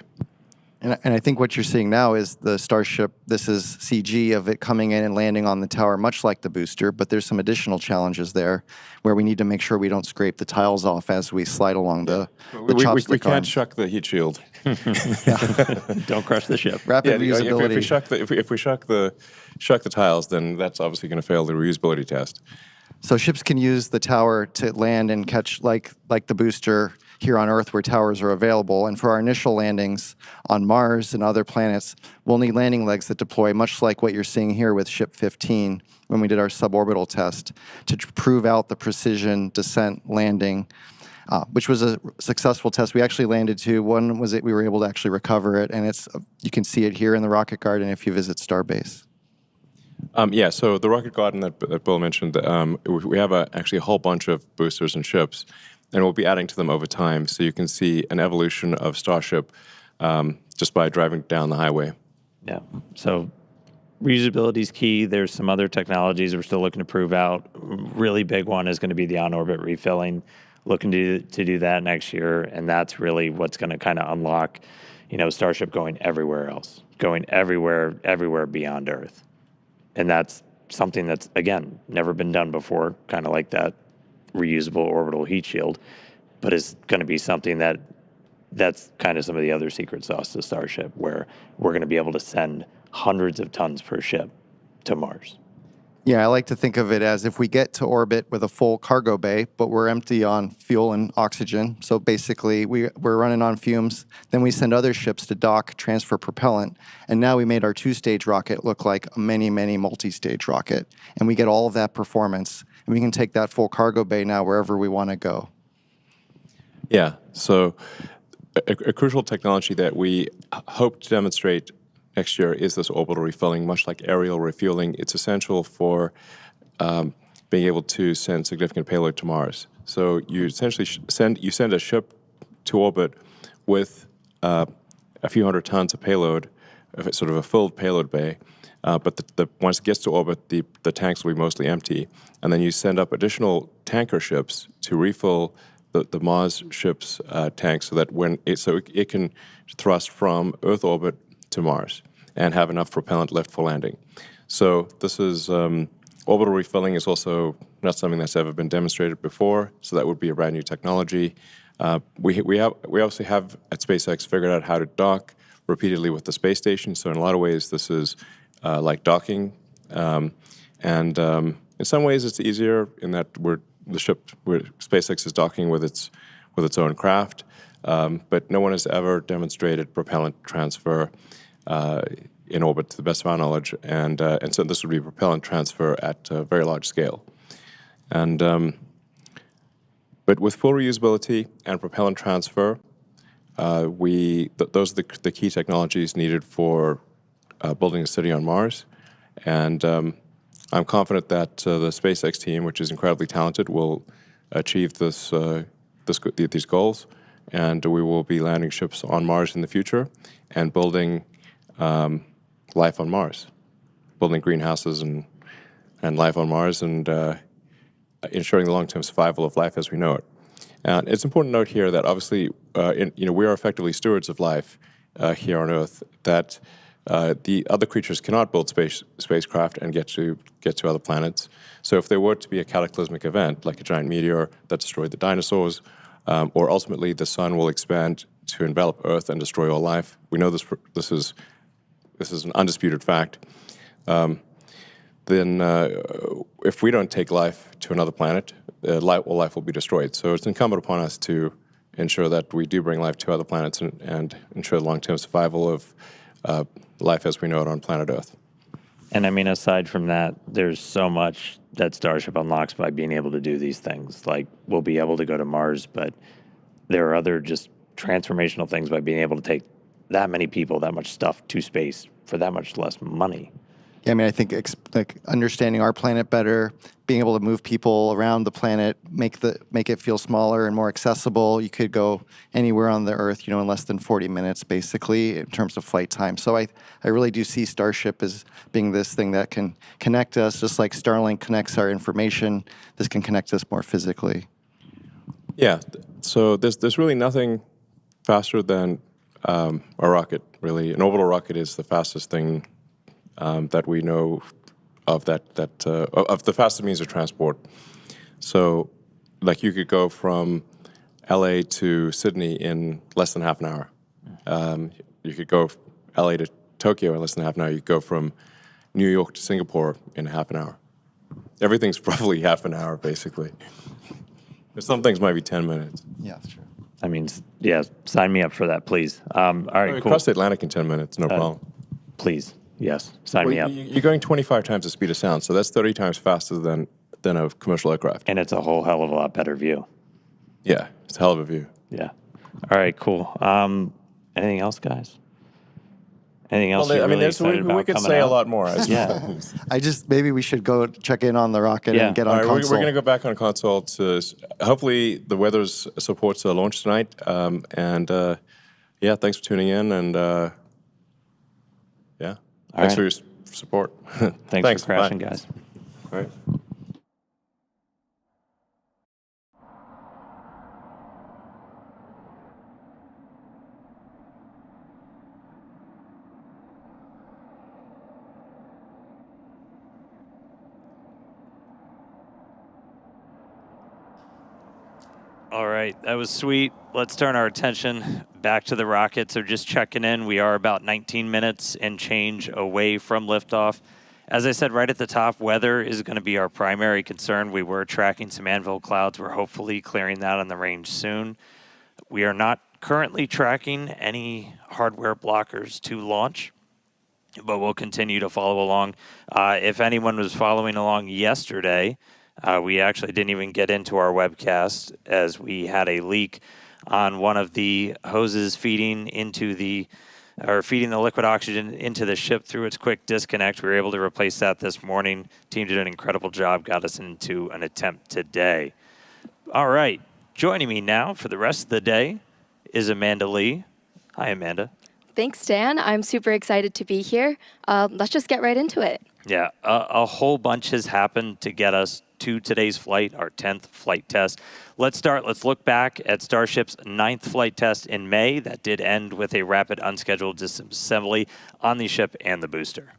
And I think what you're seeing now is the Starship. This is CG of it coming in and landing on the tower, much like the booster, but there's some additional challenges there where we need to make sure we don't scrape the tiles off as we slide along the chopstick we can't arms. shuck the heat shield. Don't crush the ship. Rapid Yeah, reusability. if we shuck the tiles, then that's obviously going to fail the reusability test. So ships can use the tower to land and catch like the booster here on Earth where towers are available. And for our initial landings on Mars and other planets, we'll need landing legs that deploy much like what you're seeing here with Ship 15 when we did our suborbital test to prove out the precision descent landing, which was a successful test. We actually landed to one was we were able to actually recover it, and you can see it here in the Rocket Garden if you visit Starbase. Yeah, so the Rocket Garden that Bill mentioned, we have actually a whole bunch of boosters and ships, and we'll be adding to them over time. So you can see an evolution of Starship just by driving down the highway. Yeah. So reusability is key. There's some other technologies we're still looking to prove out. Really big one is going to be the on-orbit refilling. Looking to do that next year, and that's really what's going to kind of unlock, Starship going everywhere else, going everywhere beyond Earth. And that's something that's, again, never been done before, kind of like that reusable orbital heat shield, but it's going to be something that's kind of some of the other secret sauce to Starship, where we're going to be able to send hundreds of tons per ship to Mars. Yeah, I like to think of it as if we get to orbit with a full cargo bay, but we're empty on fuel and oxygen. So basically, we're running on fumes. Then we send other ships to dock, transfer propellant, and now we made our two-stage rocket look like a many, many multi-stage rocket. And we get all of that performance, and we can take that full cargo bay now wherever we want to go. Yeah, so a crucial technology that we hope to demonstrate next year is this orbital refilling. Much like aerial refueling, it's essential for being able to send significant payload to Mars. So you essentially send a ship to orbit with a few hundred tons of payload, sort of a filled payload bay. But once it gets to orbit, the tanks will be mostly empty, and then you send up additional tanker ships to refill the Mars ship's tanks, so that it can thrust from Earth orbit to Mars and have enough propellant left for landing. So this is orbital refilling is also not something that's ever been demonstrated before. So that would be a brand new technology. We obviously have at SpaceX figured out how to dock repeatedly with the space station. So in a lot of ways, this is like docking, and in some ways it's easier in that SpaceX is docking with its own craft, but no one has ever demonstrated propellant transfer in orbit, to the best of our knowledge, and so this would be propellant transfer at a very large scale, and but with full reusability and propellant transfer, those are the key technologies needed for building a city on Mars, and I'm confident that the SpaceX team, which is incredibly talented, will achieve these goals, and we will be landing ships on Mars in the future and building life on Mars, building greenhouses and life on Mars, and ensuring the long-term survival of life as we know it. And it's important to note here that obviously, we are effectively stewards of life here on Earth. That the other creatures cannot build spacecraft and get to other planets. So if there were to be a cataclysmic event, like a giant meteor that destroyed the dinosaurs, or ultimately the sun will expand to envelop Earth and destroy all life, we know this is an undisputed fact. Then if we don't take life to another planet, life will be destroyed. So it's incumbent upon us to ensure that we do bring life to other planets and ensure the long-term survival of life as we know it on planet Earth. And I mean, aside from that, there's so much that Starship unlocks by being able to do these things. Like, we'll be able to go to Mars, but there are other just transformational things by being able to take that many people, that much stuff to space for that much less money. Yeah, I mean, I think like understanding our planet better, being able to move people around the planet, make it feel smaller and more accessible. You could go anywhere on the Earth, in less than 40 minutes, basically, in terms of flight time. So I really do see Starship as being this thing that can connect us, just like Starlink connects our information. This can connect us more physically. Yeah. So there's really nothing faster than a rocket. Really, an orbital rocket is the fastest thing that we know of of the fastest means of transport. So, like, you could go from LA to Sydney in less than half an hour. You could go LA to Tokyo in less than half an hour. You could go from New York to Singapore in half an hour. Everything's probably half an hour, basically. Some things might be 10 minutes. Yeah, that's true. I mean, yeah, sign me up for that, please. All right, cool. Cross the Atlantic in 10 minutes, no problem. Please, yes, sign me up. You're going 25 times the speed of sound, so that's 30 times faster than a commercial aircraft. And it's a whole hell of a lot better view. Yeah, it's a hell of a view. Yeah. All right, cool. Anything else, guys? Anything else you're really excited about we could coming say out? a lot more. Yeah. Maybe we should go check in on the rocket and get on All right, console. we're going to go back on console to hopefully the weather supports a launch tonight. Yeah, thanks for tuning in, and yeah, thanks for your support. Thanks for crashing, bye. guys. All right. All right, that was sweet. Let's turn our attention back to the rocket. So just checking in, we are about 19 minutes and change away from liftoff. As I said right at the top, weather is going to be our primary concern. We were tracking some anvil clouds. We're hopefully clearing that on the range soon. We are not currently tracking any hardware blockers to launch, but we'll continue to follow along. If anyone was following along yesterday, we actually didn't even get into our webcast as we had a leak on one of the hoses feeding the liquid oxygen into the ship through its quick disconnect. We were able to replace that this morning. Team did an incredible job, got us into an attempt today. All right, joining me now for the rest of the day is Amanda Lee. Hi, Amanda. Thanks, Dan. I'm super excited to be here. Let's just get right into it. Yeah, a whole bunch has happened to get us to today's flight, our 10th flight test. Let's look back at Starship's 9th flight test in May. That did end with a rapid unscheduled disassembly on the ship and the booster.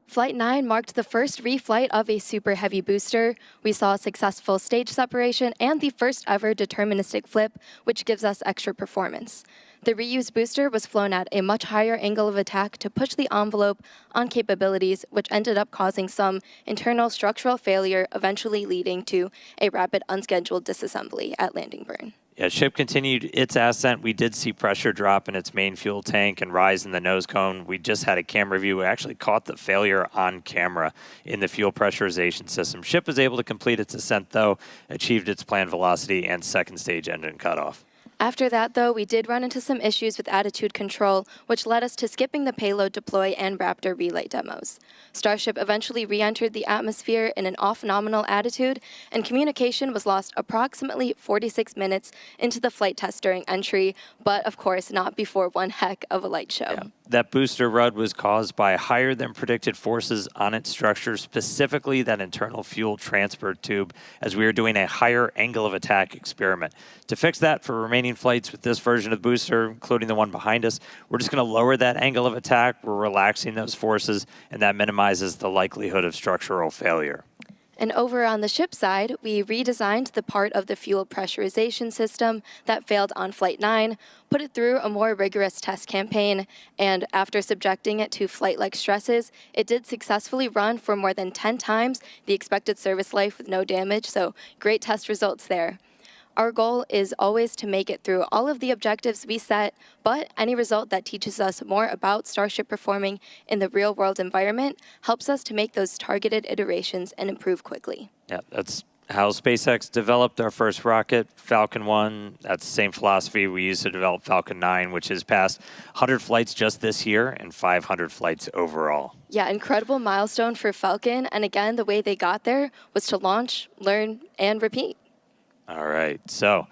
Flight 9 marked the first reflight of a super heavy booster. We saw successful stage separation and the first ever deterministic flip, which gives us extra performance. The reused booster was flown at a much higher angle of attack to push the envelope on capabilities, which ended up causing some internal structural failure, eventually leading to a rapid unscheduled disassembly at landing burn. Yeah, ship continued its ascent. We did see pressure drop in its main fuel tank and rise in the nose cone. We just had a camera view. We actually caught the failure on camera in the fuel pressurization system. Ship was able to complete its ascent, though, achieved its planned velocity and second stage engine cutoff. After that, though, we did run into some issues with attitude control, which led us to skipping the payload deploy and Raptor relay demos. Starship eventually re-entered the atmosphere in an off-nominal attitude, and communication was lost approximately 46 minutes into the flight test during entry, but of course not before one heck of a light show. Yeah. That booster rud was caused by higher than predicted forces on its structure, specifically that internal fuel transfer tube, as we were doing a higher angle of attack experiment. To fix that for remaining flights with this version of the booster, including the one behind us, we're just going to lower that angle of attack. We're relaxing those forces, and that minimizes the likelihood of structural failure. And over on the ship side, we redesigned the part of the fuel pressurization system that failed on Flight 9, put it through a more rigorous test campaign, and after subjecting it to flight-like stresses, it did successfully run for more than 10 times the expected service life with no damage, so great test results there. Our goal is always to make it through all of the objectives we set, but any result that teaches us more about Starship performing in the real-world environment helps us to make those targeted iterations and improve quickly. Yeah, that's how SpaceX developed our first rocket, Falcon 1. That's the same philosophy we used to develop Falcon 9, which has passed 100 flights just this year and 500 flights overall. Yeah, incredible milestone for Falcon, and again, the way they got there was to launch, learn, and repeat. All right, so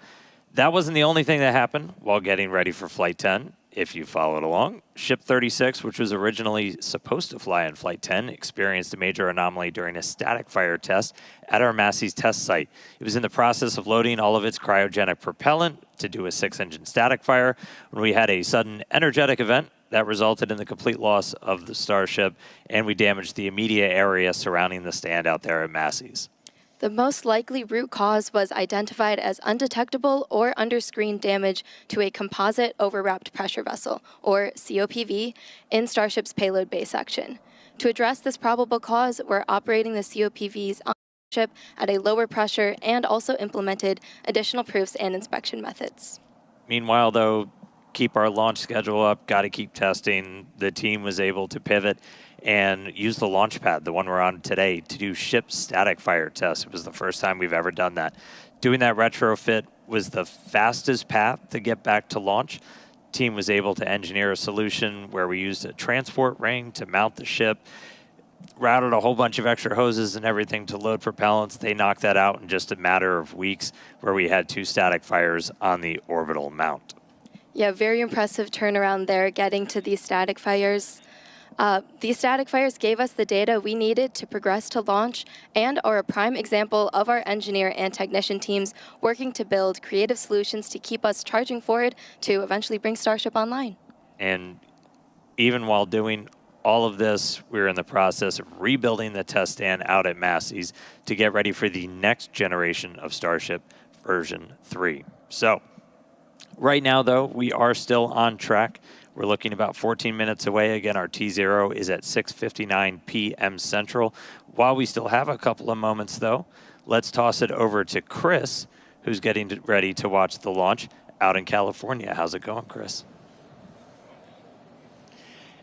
that wasn't the only thing that happened while getting ready for Flight 10. If you followed along, Ship 36, which was originally supposed to fly on Flight 10, experienced a major anomaly during a static fire test at our Massey's test site. It was in the process of loading all of its cryogenic propellant to do a 6-engine static fire when we had a sudden energetic event that resulted in the complete loss of the Starship, and we damaged the immediate area surrounding the stand out there at Massey's. The most likely root cause was identified as undetectable or under-screen damage to a composite overwrapped pressure vessel, or COPV, in Starship's payload bay section. To address this probable cause, we're operating the COPVs on Starship at a lower pressure and also implemented additional proofs and inspection methods. Meanwhile, though, keep our launch schedule up, got to keep testing. The team was able to pivot and use the launch pad, the one we're on today, to do ship static fire tests. It was the first time we've ever done that. Doing that retrofit was the fastest path to get back to launch. Team was able to engineer a solution where we used a transport ring to mount the ship, routed a whole bunch of extra hoses and everything to load propellants. They knocked that out in just a matter of weeks, where we had 2 static fires on the orbital mount. Yeah, very impressive turnaround there, getting to these static fires. These static fires gave us the data we needed to progress to launch and are a prime example of our engineer and technician teams working to build creative solutions to keep us charging forward to eventually bring Starship online. And even while doing all of this, we're in the process of rebuilding the test stand out at Massey's to get ready for the next generation of Starship version 3. So right now, though, we are still on track. We're looking about 14 minutes away. Again, our T0 is at 6:59 p.m. Central. While we still have a couple of moments, though, let's toss it over to Chris, who's getting ready to watch the launch out in California. How's it going, Chris?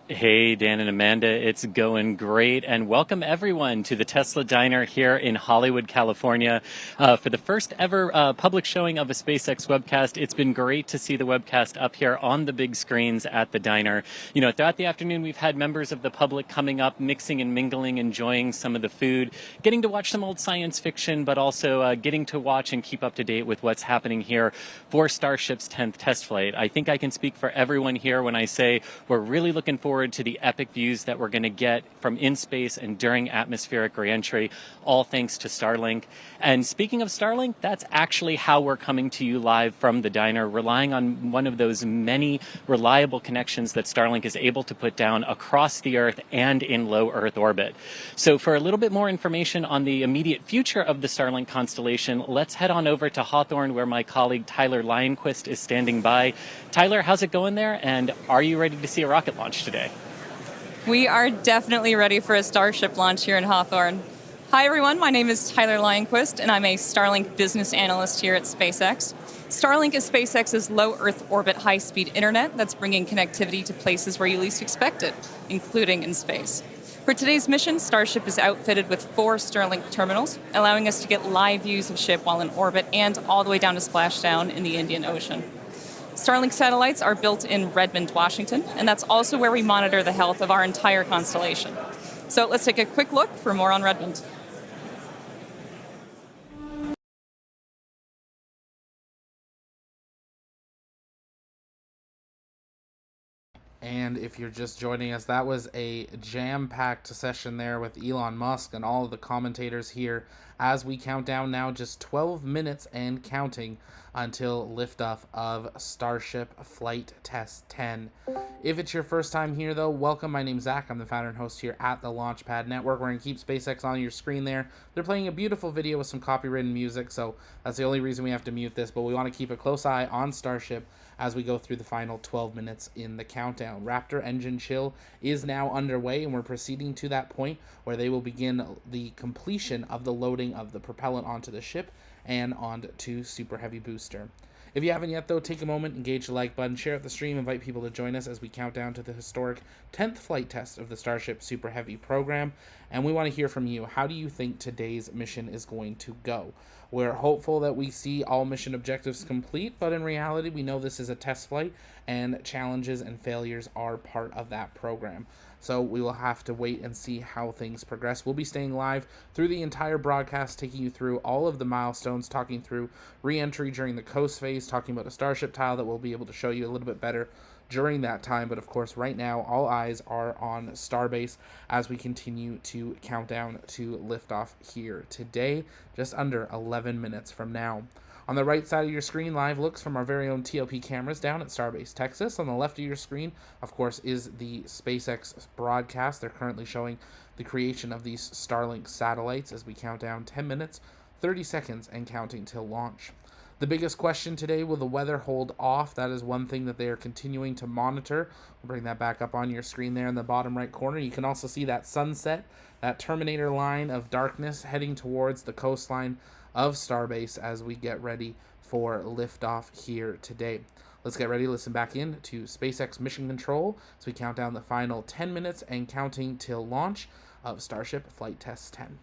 Hey, Dan and Amanda, it's going great, and welcome everyone to the Tesla Diner here in Hollywood, California, for the first ever public showing of a SpaceX webcast. It's been great to see the webcast up here on the big screens at the diner. You know, throughout the afternoon, we've had members of the public coming up, mixing and mingling, enjoying some of the food, getting to watch some old science fiction, but also getting to watch and keep up to date with what's happening here for Starship's 10th test flight. I think I can speak for everyone here when I say we're really looking forward forward to the epic views that we're going to get from in space and during atmospheric reentry, all thanks to Starlink. And speaking of Starlink, that's actually how we're coming to you live from the diner, relying on one of those many reliable connections that Starlink is able to put down across the Earth and in low Earth orbit. So for a little bit more information on the immediate future of the Starlink constellation, let's head on over to Hawthorne, where my colleague Tyler Lionquist is standing by. Tyler, how's it going there? And are you ready to see a rocket launch today? We are definitely ready for a Starship launch here in Hawthorne. Hi everyone, my name is Tyler Lionquist, and I'm a Starlink business analyst here at SpaceX. Starlink is SpaceX's low Earth orbit high-speed internet that's bringing connectivity to places where you least expect it, including in space. For today's mission, Starship is outfitted with 4 Starlink terminals, allowing us to get live views of ship while in orbit and all the way down to splashdown in the Indian Ocean. Starlink satellites are built in Redmond, Washington, and that's also where we monitor the health of our entire constellation. So let's take a quick look for more on Redmond. And if you're just joining us, that was a jam-packed session there with Elon Musk and all of the commentators here as we count down now just 12 minutes and counting until liftoff of Starship Flight Test 10. If it's your first time here, though, welcome. My name's Zach. I'm the founder and host here at the Launchpad Network. We're going to keep SpaceX on your screen there. They're playing a beautiful video with some copywritten music, so that's the only reason we have to mute this, but we want to keep a close eye on Starship as we go through the final 12 minutes in the countdown. Raptor engine chill is now underway, and we're proceeding to that point where they will begin the completion of the loading of the propellant onto the ship and onto Super Heavy Booster. If you haven't yet, though, take a moment, engage the like button, share out the stream, invite people to join us as we count down to the historic 10th flight test of the Starship Super Heavy program. And we want to hear from you. How do you think today's mission is going to go? We're hopeful that we see all mission objectives complete, but in reality, we know this is a test flight, and challenges and failures are part of that program. So we will have to wait and see how things progress. We'll be staying live through the entire broadcast, taking you through all of the milestones, talking through re-entry during the coast phase, talking about a Starship tile that we'll be able to show you a little bit better during that time. But of course, right now, all eyes are on Starbase as we continue to count down to liftoff here today, just under 11 minutes from now. On the right side of your screen, live looks from our very own TLP cameras down at Starbase, Texas. On the left of your screen, of course, is the SpaceX broadcast. They're currently showing the creation of these Starlink satellites as we count down 10 minutes, 30 seconds, and counting till launch. The biggest question today, will the weather hold off? That is one thing that they are continuing to monitor. We'll bring that back up on your screen there in the bottom right corner. You can also see that sunset, that Terminator line of darkness heading towards the coastline of Starbase as we get ready for liftoff here today. Let's get ready to listen back in to SpaceX Mission Control as we count down the final 10 minutes and counting till launch of Starship Flight Test 10.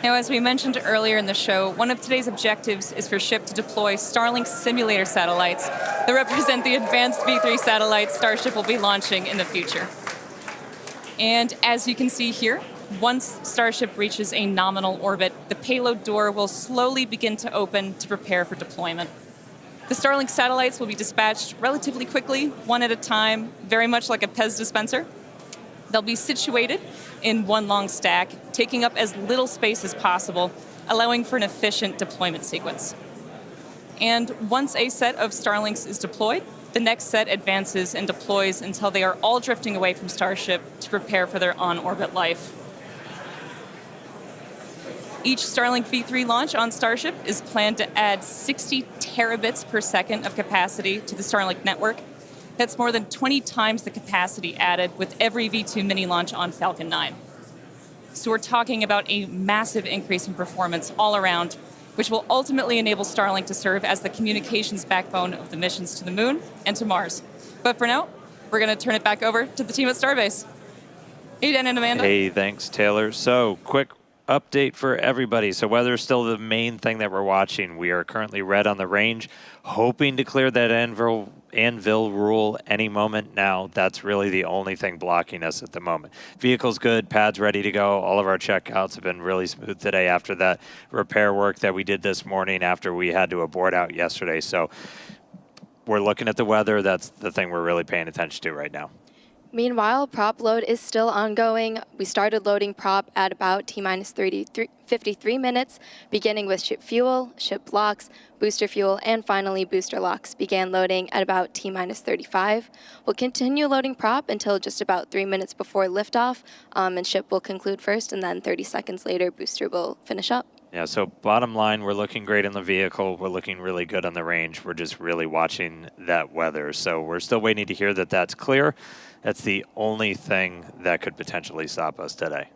Now, as we mentioned earlier in the show, one of today's objectives is for SHIP to deploy Starlink simulator satellites that represent the advanced V3 satellites Starship will be launching in the future. And as you can see here, once Starship reaches a nominal orbit, the payload door will slowly begin to open to prepare for deployment. The Starlink satellites will be dispatched relatively quickly, one at a time, very much like a Pez dispenser. They'll be situated in one long stack, taking up as little space as possible, allowing for an efficient deployment sequence. And once a set of Starlinks is deployed, the next set advances and deploys until they are all drifting away from Starship to prepare for their on-orbit life. Each Starlink V3 launch on Starship is planned to add 60 terabits per second of capacity to the Starlink network. That's more than 20 times the capacity added with every V2 mini launch on Falcon 9. So we're talking about a massive increase in performance all around, which will ultimately enable Starlink to serve as the communications backbone of the missions to the Moon and to Mars. But for now, we're going to turn it back over to the team at Starbase. Hey, Dan and Amanda. Hey, thanks, Taylor. So, quick update for everybody. So weather's still the main thing that we're watching. We are currently red on the range, hoping to clear that anvil rule any moment now. That's really the only thing blocking us at the moment. Vehicle's good, pad's ready to go. All of our checkouts have been really smooth today after that repair work that we did this morning after we had to abort out yesterday. So we're looking at the weather. That's the thing we're really paying attention to right now. Meanwhile, prop load is still ongoing. We started loading prop at about T-minus 53 minutes, beginning with ship fuel, ship blocks, booster fuel, and finally booster locks began loading at about T-minus 35. We'll continue loading prop until just about 3 minutes before liftoff, and ship will conclude first, and then 30 seconds later, booster will finish up. Yeah, so bottom line, we're looking great in the vehicle. We're looking really good on the range. We're just really watching that weather. So we're still waiting to hear that that's clear. That's the only thing that could potentially stop us today.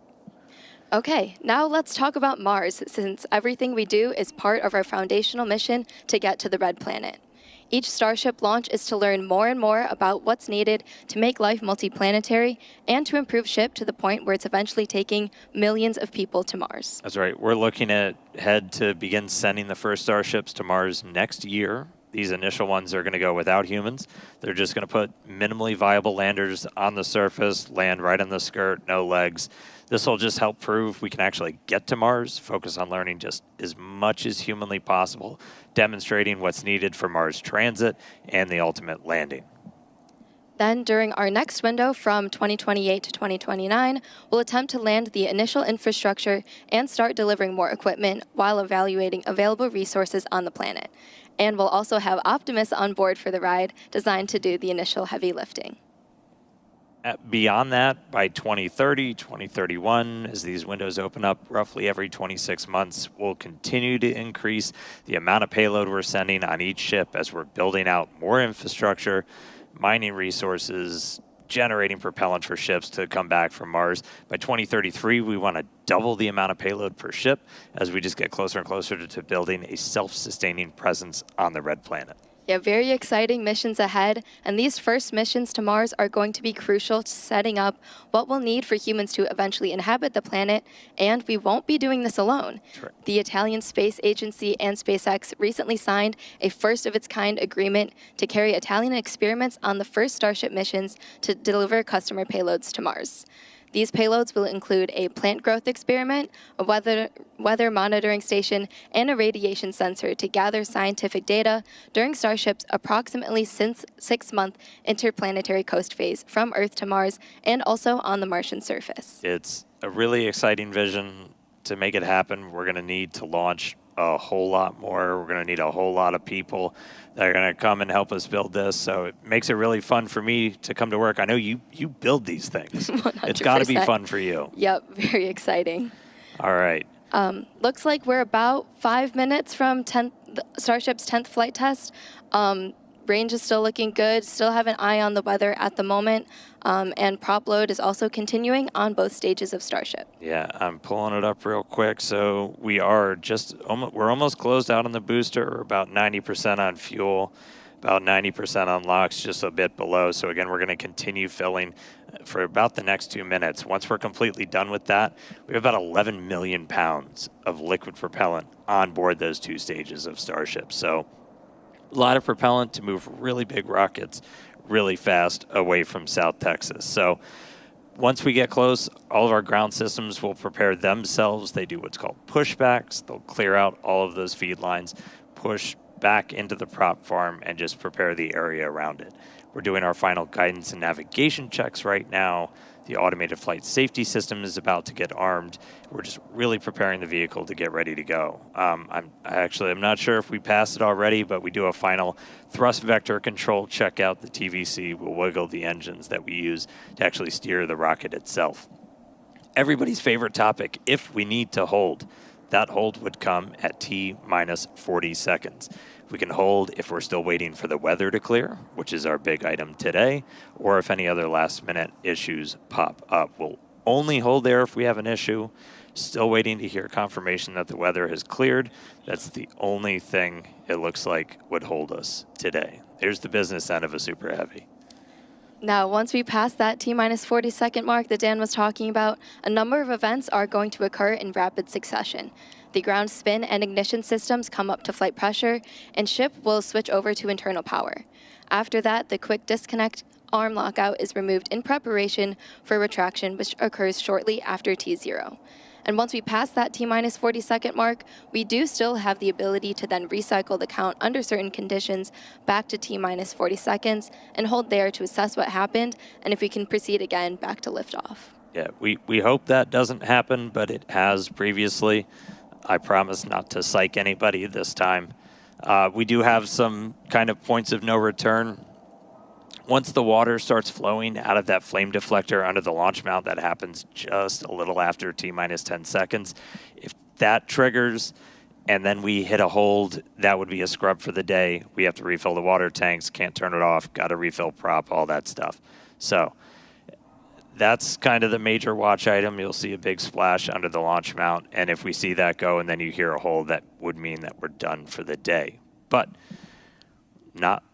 Okay, now let's talk about Mars, since everything we do is part of our foundational mission to get to the red planet. Each Starship launch is to learn more and more about what's needed to make life multiplanetary and to improve ship to the point where it's eventually taking millions of people to Mars. That's right. We're looking ahead to begin sending the first Starships to Mars next year. These initial ones are going to go without humans. They're just going to put minimally viable landers on the surface, land right on the skirt, no legs. This will just help prove we can actually get to Mars, focus on learning just as much as humanly possible, demonstrating what's needed for Mars transit and the ultimate landing. Then, during our next window from 2028 to 2029, we'll attempt to land the initial infrastructure and start delivering more equipment while evaluating available resources on the planet. And we'll also have Optimus on board for the ride, designed to do the initial heavy lifting. Beyond that, by 2030, 2031, as these windows open up roughly every 26 months, we'll continue to increase the amount of payload we're sending on each ship as we're building out more infrastructure, mining resources, generating propellant for ships to come back from Mars. By 2033, we want to double the amount of payload per ship as we just get closer and closer to building a self-sustaining presence on the red planet. Yeah, very exciting missions ahead, and these first missions to Mars are going to be crucial to setting up what we'll need for humans to eventually inhabit the planet, and we won't be doing this alone. Sure. The Italian Space Agency and SpaceX recently signed a first-of-its-kind agreement to carry Italian experiments on the first Starship missions to deliver customer payloads to Mars. These payloads will include a plant growth experiment, a weather monitoring station, and a radiation sensor to gather scientific data during Starship's approximately 6-month interplanetary coast phase from Earth to Mars and also on the Martian surface. It's a really exciting vision. To make it happen, we're going to need to launch a whole lot more. We're going to need a whole lot of people that are going to come and help us build this. So it makes it really fun for me to come to work. I know you build these things. 100%. It's got to be fun for you. Yep, very exciting. All right. Looks like we're about 5 minutes from Starship's 10th flight test. Range is still looking good, still have an eye on the weather at the moment, and prop load is also continuing on both stages of Starship. Yeah, I'm pulling it up real quick. So we are we're almost closed out on the booster. We're about 90% on fuel, about 90% on LOX, just a bit below. So again, we're going to continue filling for about the next 2 minutes. Once we're completely done with that, we have about 11 million pounds of liquid propellant on board those 2 stages of Starship. So a lot of propellant to move really big rockets really fast away from South Texas. So once we get close, all of our ground systems will prepare themselves. They do what's called pushbacks. They'll clear out all of those feed lines, push back into the prop farm, and just prepare the area around it. We're doing our final guidance and navigation checks right now. The automated flight safety system is about to get armed. We're just really preparing the vehicle to get ready to go. I'm not sure if we passed it already, but we do a final thrust vector control checkout. The TVC will wiggle the engines that we use to actually steer the rocket itself. Everybody's favorite topic, if we need to hold. That hold would come at T-minus 40 seconds. We can hold if we're still waiting for the weather to clear, which is our big item today, or if any other last-minute issues pop up. We'll only hold there if we have an issue. Still waiting to hear confirmation that the weather has cleared. That's the only thing it looks like would hold us today. There's the business end of a Super Heavy. Now, once we pass that T-minus 40 second mark that Dan was talking about, a number of events are going to occur in rapid succession. The ground spin and ignition systems come up to flight pressure, and ship will switch over to internal power. After that, the quick disconnect arm lockout is removed in preparation for retraction, which occurs shortly after T0. And once we pass that T-minus 40-second mark, we do still have the ability to then recycle the count under certain conditions back to T-minus 40 seconds and hold there to assess what happened, and if we can proceed again back to liftoff. Yeah, we hope that doesn't happen, but it has previously. I promise not to psych anybody this time. We do have some kind of points of no return. Once the water starts flowing out of that flame deflector under the launch mount, that happens just a little after T-minus 10 seconds. If that triggers and then we hit a hold, that would be a scrub for the day. We have to refill the water tanks, can't turn it off, got to refill prop, all that stuff. So that's kind of the major watch item. You'll see a big splash under the launch mount, and if we see that go and then you hear a hold, that would mean that we're done for the day. But not.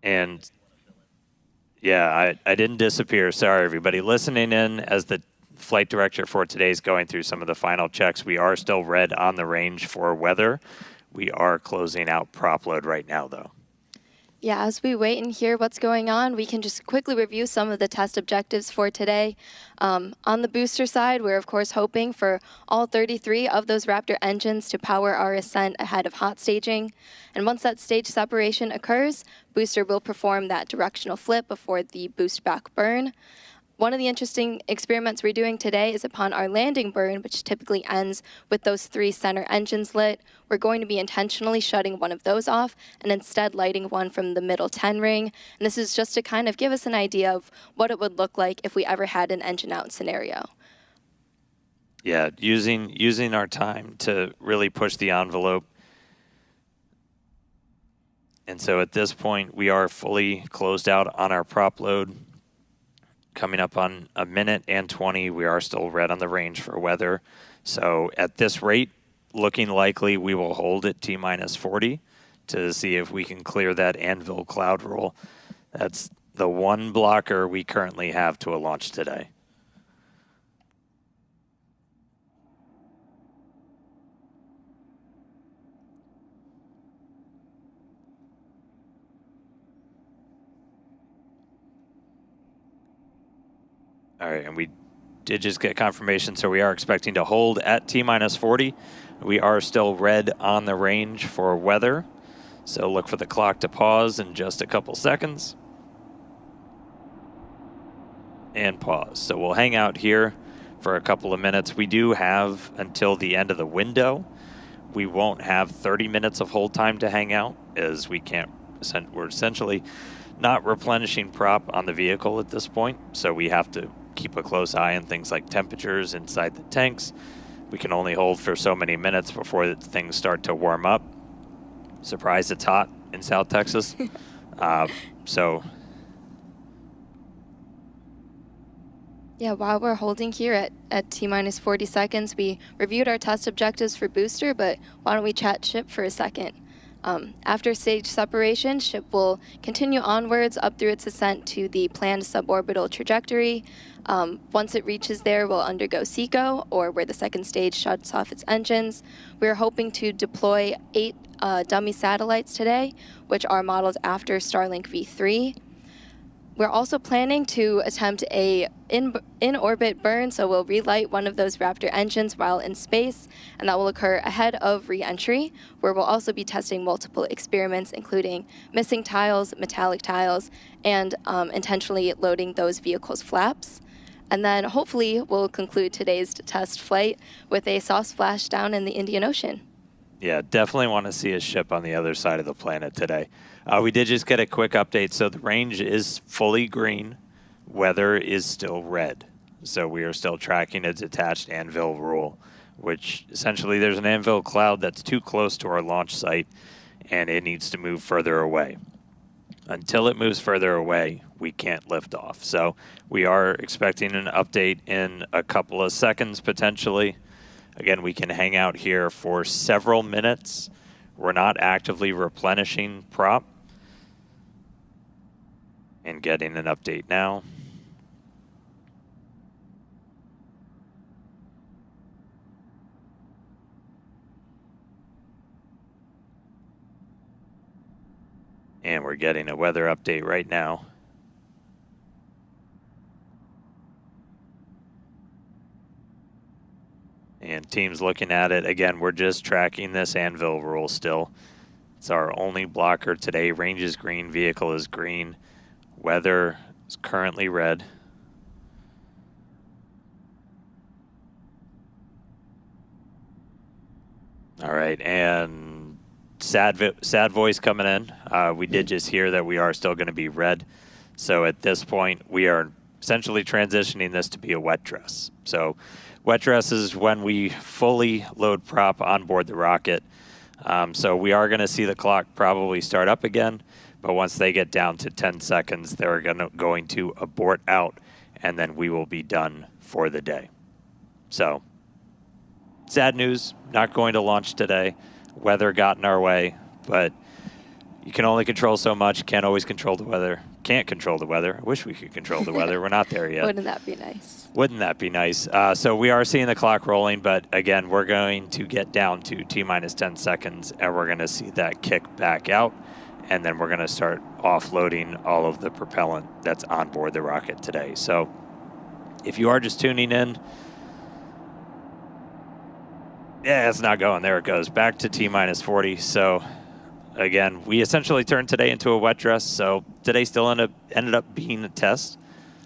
And yeah, I didn't disappear. Sorry, everybody. Listening in as the flight director for today is going through some of the final checks. We are still red on the range for weather. We are closing out prop load right now, though. Yeah, as we wait and hear what's going on, we can just quickly review some of the test objectives for today. On the booster side, we're of course hoping for all 33 of those Raptor engines to power our ascent ahead of hot staging. And once that stage separation occurs, booster will perform that directional flip before the boost back burn. One of the interesting experiments we're doing today is upon our landing burn, which typically ends with those 3 center engines lit. We're going to be intentionally shutting one of those off and instead lighting one from the middle 10 ring. And this is just to kind of give us an idea of what it would look like if we ever had an engine out scenario. Yeah, using our time to really push the envelope. And so at this point, we are fully closed out on our prop load. Coming up on a minute and 20, we are still red on the range for weather. So at this rate, looking likely we will hold at T-minus 40 to see if we can clear that anvil cloud roll. That's the one blocker we currently have to a launch today. All right, and we did just get confirmation, so we are expecting to hold at T-minus 40. We are still red on the range for weather, so look for the clock to pause in just a couple seconds. And pause. So we'll hang out here for a couple of minutes. We do have until the end of the window. We won't have 30 minutes of hold time to hang out, as we're essentially not replenishing prop on the vehicle at this point, so we have to keep a close eye on things like temperatures inside the tanks. We can only hold for so many minutes before things start to warm up. Surprised it's hot in South Texas. Yeah, while we're holding here at T-minus 40 seconds, we reviewed our test objectives for booster, but why don't we chat ship for a second? After stage separation, ship will continue onwards up through its ascent to the planned suborbital trajectory. Once it reaches there, we'll undergo SECO, or where the second stage shuts off its engines. We're hoping to deploy 8 dummy satellites today, which are modeled after Starlink V3. We're also planning to attempt a in-orbit burn, so we'll relight one of those Raptor engines while in space, and that will occur ahead of re-entry, where we'll also be testing multiple experiments, including missing tiles, metallic tiles, and intentionally loading those vehicles' flaps. And then hopefully we'll conclude today's test flight with a soft splashdown in the Indian Ocean. Yeah, definitely want to see a ship on the other side of the planet today. We did just get a quick update. So the range is fully green. Weather is still red. So we are still tracking a detached anvil rule, which essentially there's an anvil cloud that's too close to our launch site, and it needs to move further away. Until it moves further away, we can't lift off. So we are expecting an update in a couple of seconds, potentially. Again, we can hang out here for several minutes. We're not actively replenishing prop. And getting an update now. And we're getting a weather update right now. And team's looking at it. Again, we're just tracking this anvil rule still. It's our only blocker today. Range is green, vehicle is green. Weather is currently red. All right, and sad voice coming in. We did just hear that we are still going to be red. So at this point, we are essentially transitioning this to be a wet dress. So wet dress is when we fully load prop on board the rocket. So we are going to see the clock probably start up again, but once they get down to 10 seconds, they're going to abort out, and then we will be done for the day. So sad news, not going to launch today. Weather got in our way, but you can only control so much. Can't always control the weather. Can't control the weather. I wish we could control the weather. We're not there yet. Wouldn't that be nice? Wouldn't that be nice? So we are seeing the clock rolling, but again, we're going to get down to T-minus 10 seconds, and we're going to see that kick back out, and then we're going to start offloading all of the propellant that's on board the rocket today. So if you are just tuning in, yeah, it's not going. There it goes. Back to T-minus 40. So again, we essentially turned today into a wet dress, so today still ended up being a test.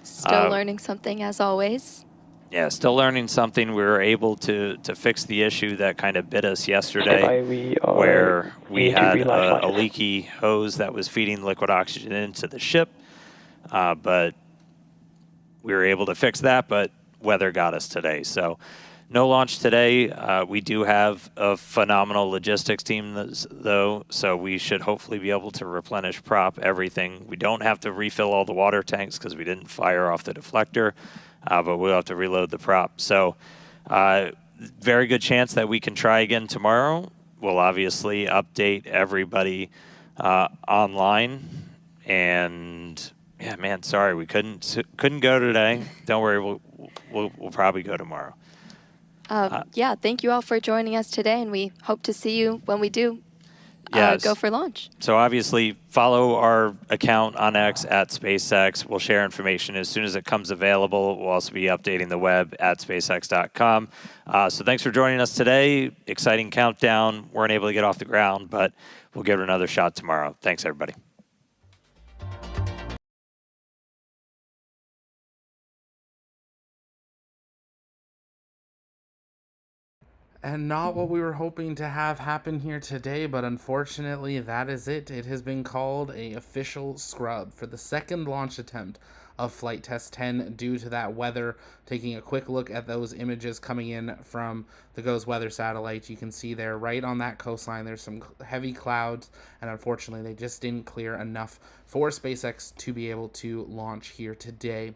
Still learning something as always. Yeah, still learning something. We were able to fix the issue that kind of bit us yesterday, where we had a leaky hose that was feeding liquid oxygen into the ship, but we were able to fix that, but weather got us today. So no launch today. We do have a phenomenal logistics team, though, so we should hopefully be able to replenish prop, everything. We don't have to refill all the water tanks because we didn't fire off the deflector, but we'll have to reload the prop. So very good chance that we can try again tomorrow. We'll obviously update everybody online. And, yeah, man, sorry, we couldn't go today. Don't worry, we'll probably go tomorrow. Yeah, thank you all for joining us today, and we hope to see you when we do go for launch. So obviously, follow our account on X at SpaceX. We'll share information as soon as it comes available. We'll also be updating the web at spacex.com. So thanks for joining us today. Exciting countdown. Weren't able to get off the ground, but we'll give it another shot tomorrow. Thanks, everybody. And not what we were hoping to have happen here today, but unfortunately that is it. It has been called a official scrub for the second launch attempt of Flight Test 10 due to that weather. Taking a quick look at those images coming in from the GOES weather satellite, you can see there right on that coastline there's some heavy clouds, and unfortunately they just didn't clear enough for SpaceX to be able to launch here today.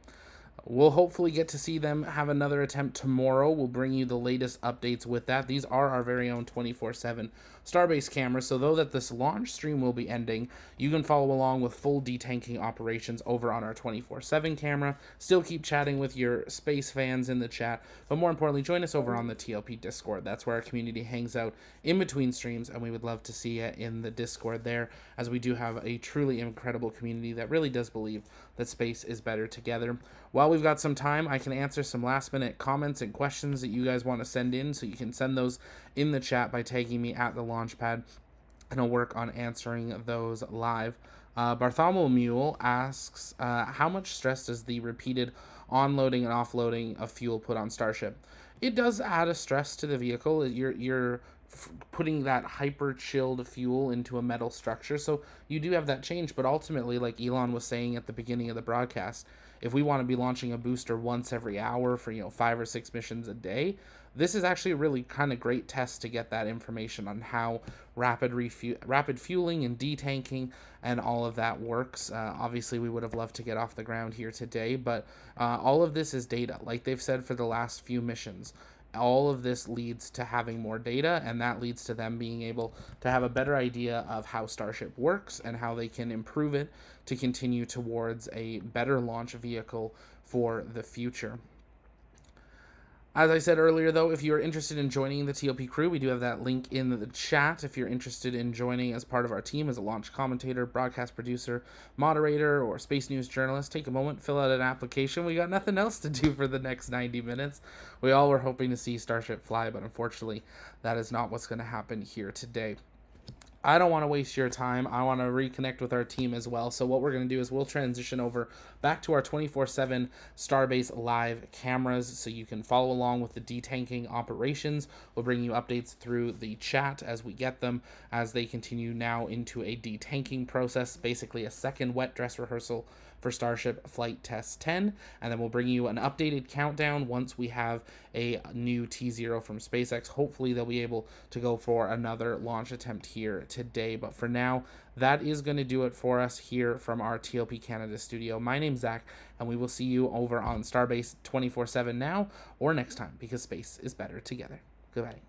We'll hopefully get to see them have another attempt tomorrow. We'll bring you the latest updates with that. These are our very own 24/7 Starbase cameras, so though that this launch stream will be ending, you can follow along with full detanking operations over on our 24/7 camera. Still keep chatting with your space fans in the chat, but more importantly, join us over on the TLP Discord. That's where our community hangs out in between streams, and we would love to see you in the Discord there, as we do have a truly incredible community that really does believe that space is better together. While we've got some time, I can answer some last-minute comments and questions that you guys want to send in, so you can send those in the chat by tagging me at the Launchpad, and I'll work on answering those live. Bartholomew Mule asks, how much stress does the repeated onloading and offloading of fuel put on Starship? It does add a stress to the vehicle. You're putting that hyper chilled fuel into a metal structure, so you do have that change. But ultimately, like Elon was saying at the beginning of the broadcast, if we want to be launching a booster once every hour for 5 or 6 missions a day, this is actually a really kind of great test to get that information on how rapid fueling and detanking and all of that works. Obviously, we would have loved to get off the ground here today, but all of this is data. Like they've said for the last few missions, all of this leads to having more data, and that leads to them being able to have a better idea of how Starship works and how they can improve it to continue towards a better launch vehicle for the future. As I said earlier, though, if you're interested in joining the TLP crew, we do have that link in the chat. If you're interested in joining as part of our team as a launch commentator, broadcast producer, moderator, or space news journalist, take a moment, fill out an application. We got nothing else to do for the next 90 minutes. We all were hoping to see Starship fly, but unfortunately, that is not what's going to happen here today. I don't want to waste your time. I want to reconnect with our team as well. So what we're going to do is we'll transition over back to our 24/7 Starbase live cameras so you can follow along with the detanking operations. We'll bring you updates through the chat as we get them, as they continue now into a detanking process, basically a second wet dress rehearsal for Starship Flight Test 10, and then we'll bring you an updated countdown once we have a new T0 from SpaceX. Hopefully they'll be able to go for another launch attempt here today, but for now, that is going to do it for us here from our TLP Canada studio. My name's Zach, and we will see you over on Starbase 24/7 now or next time, because space is better together. Goodbye.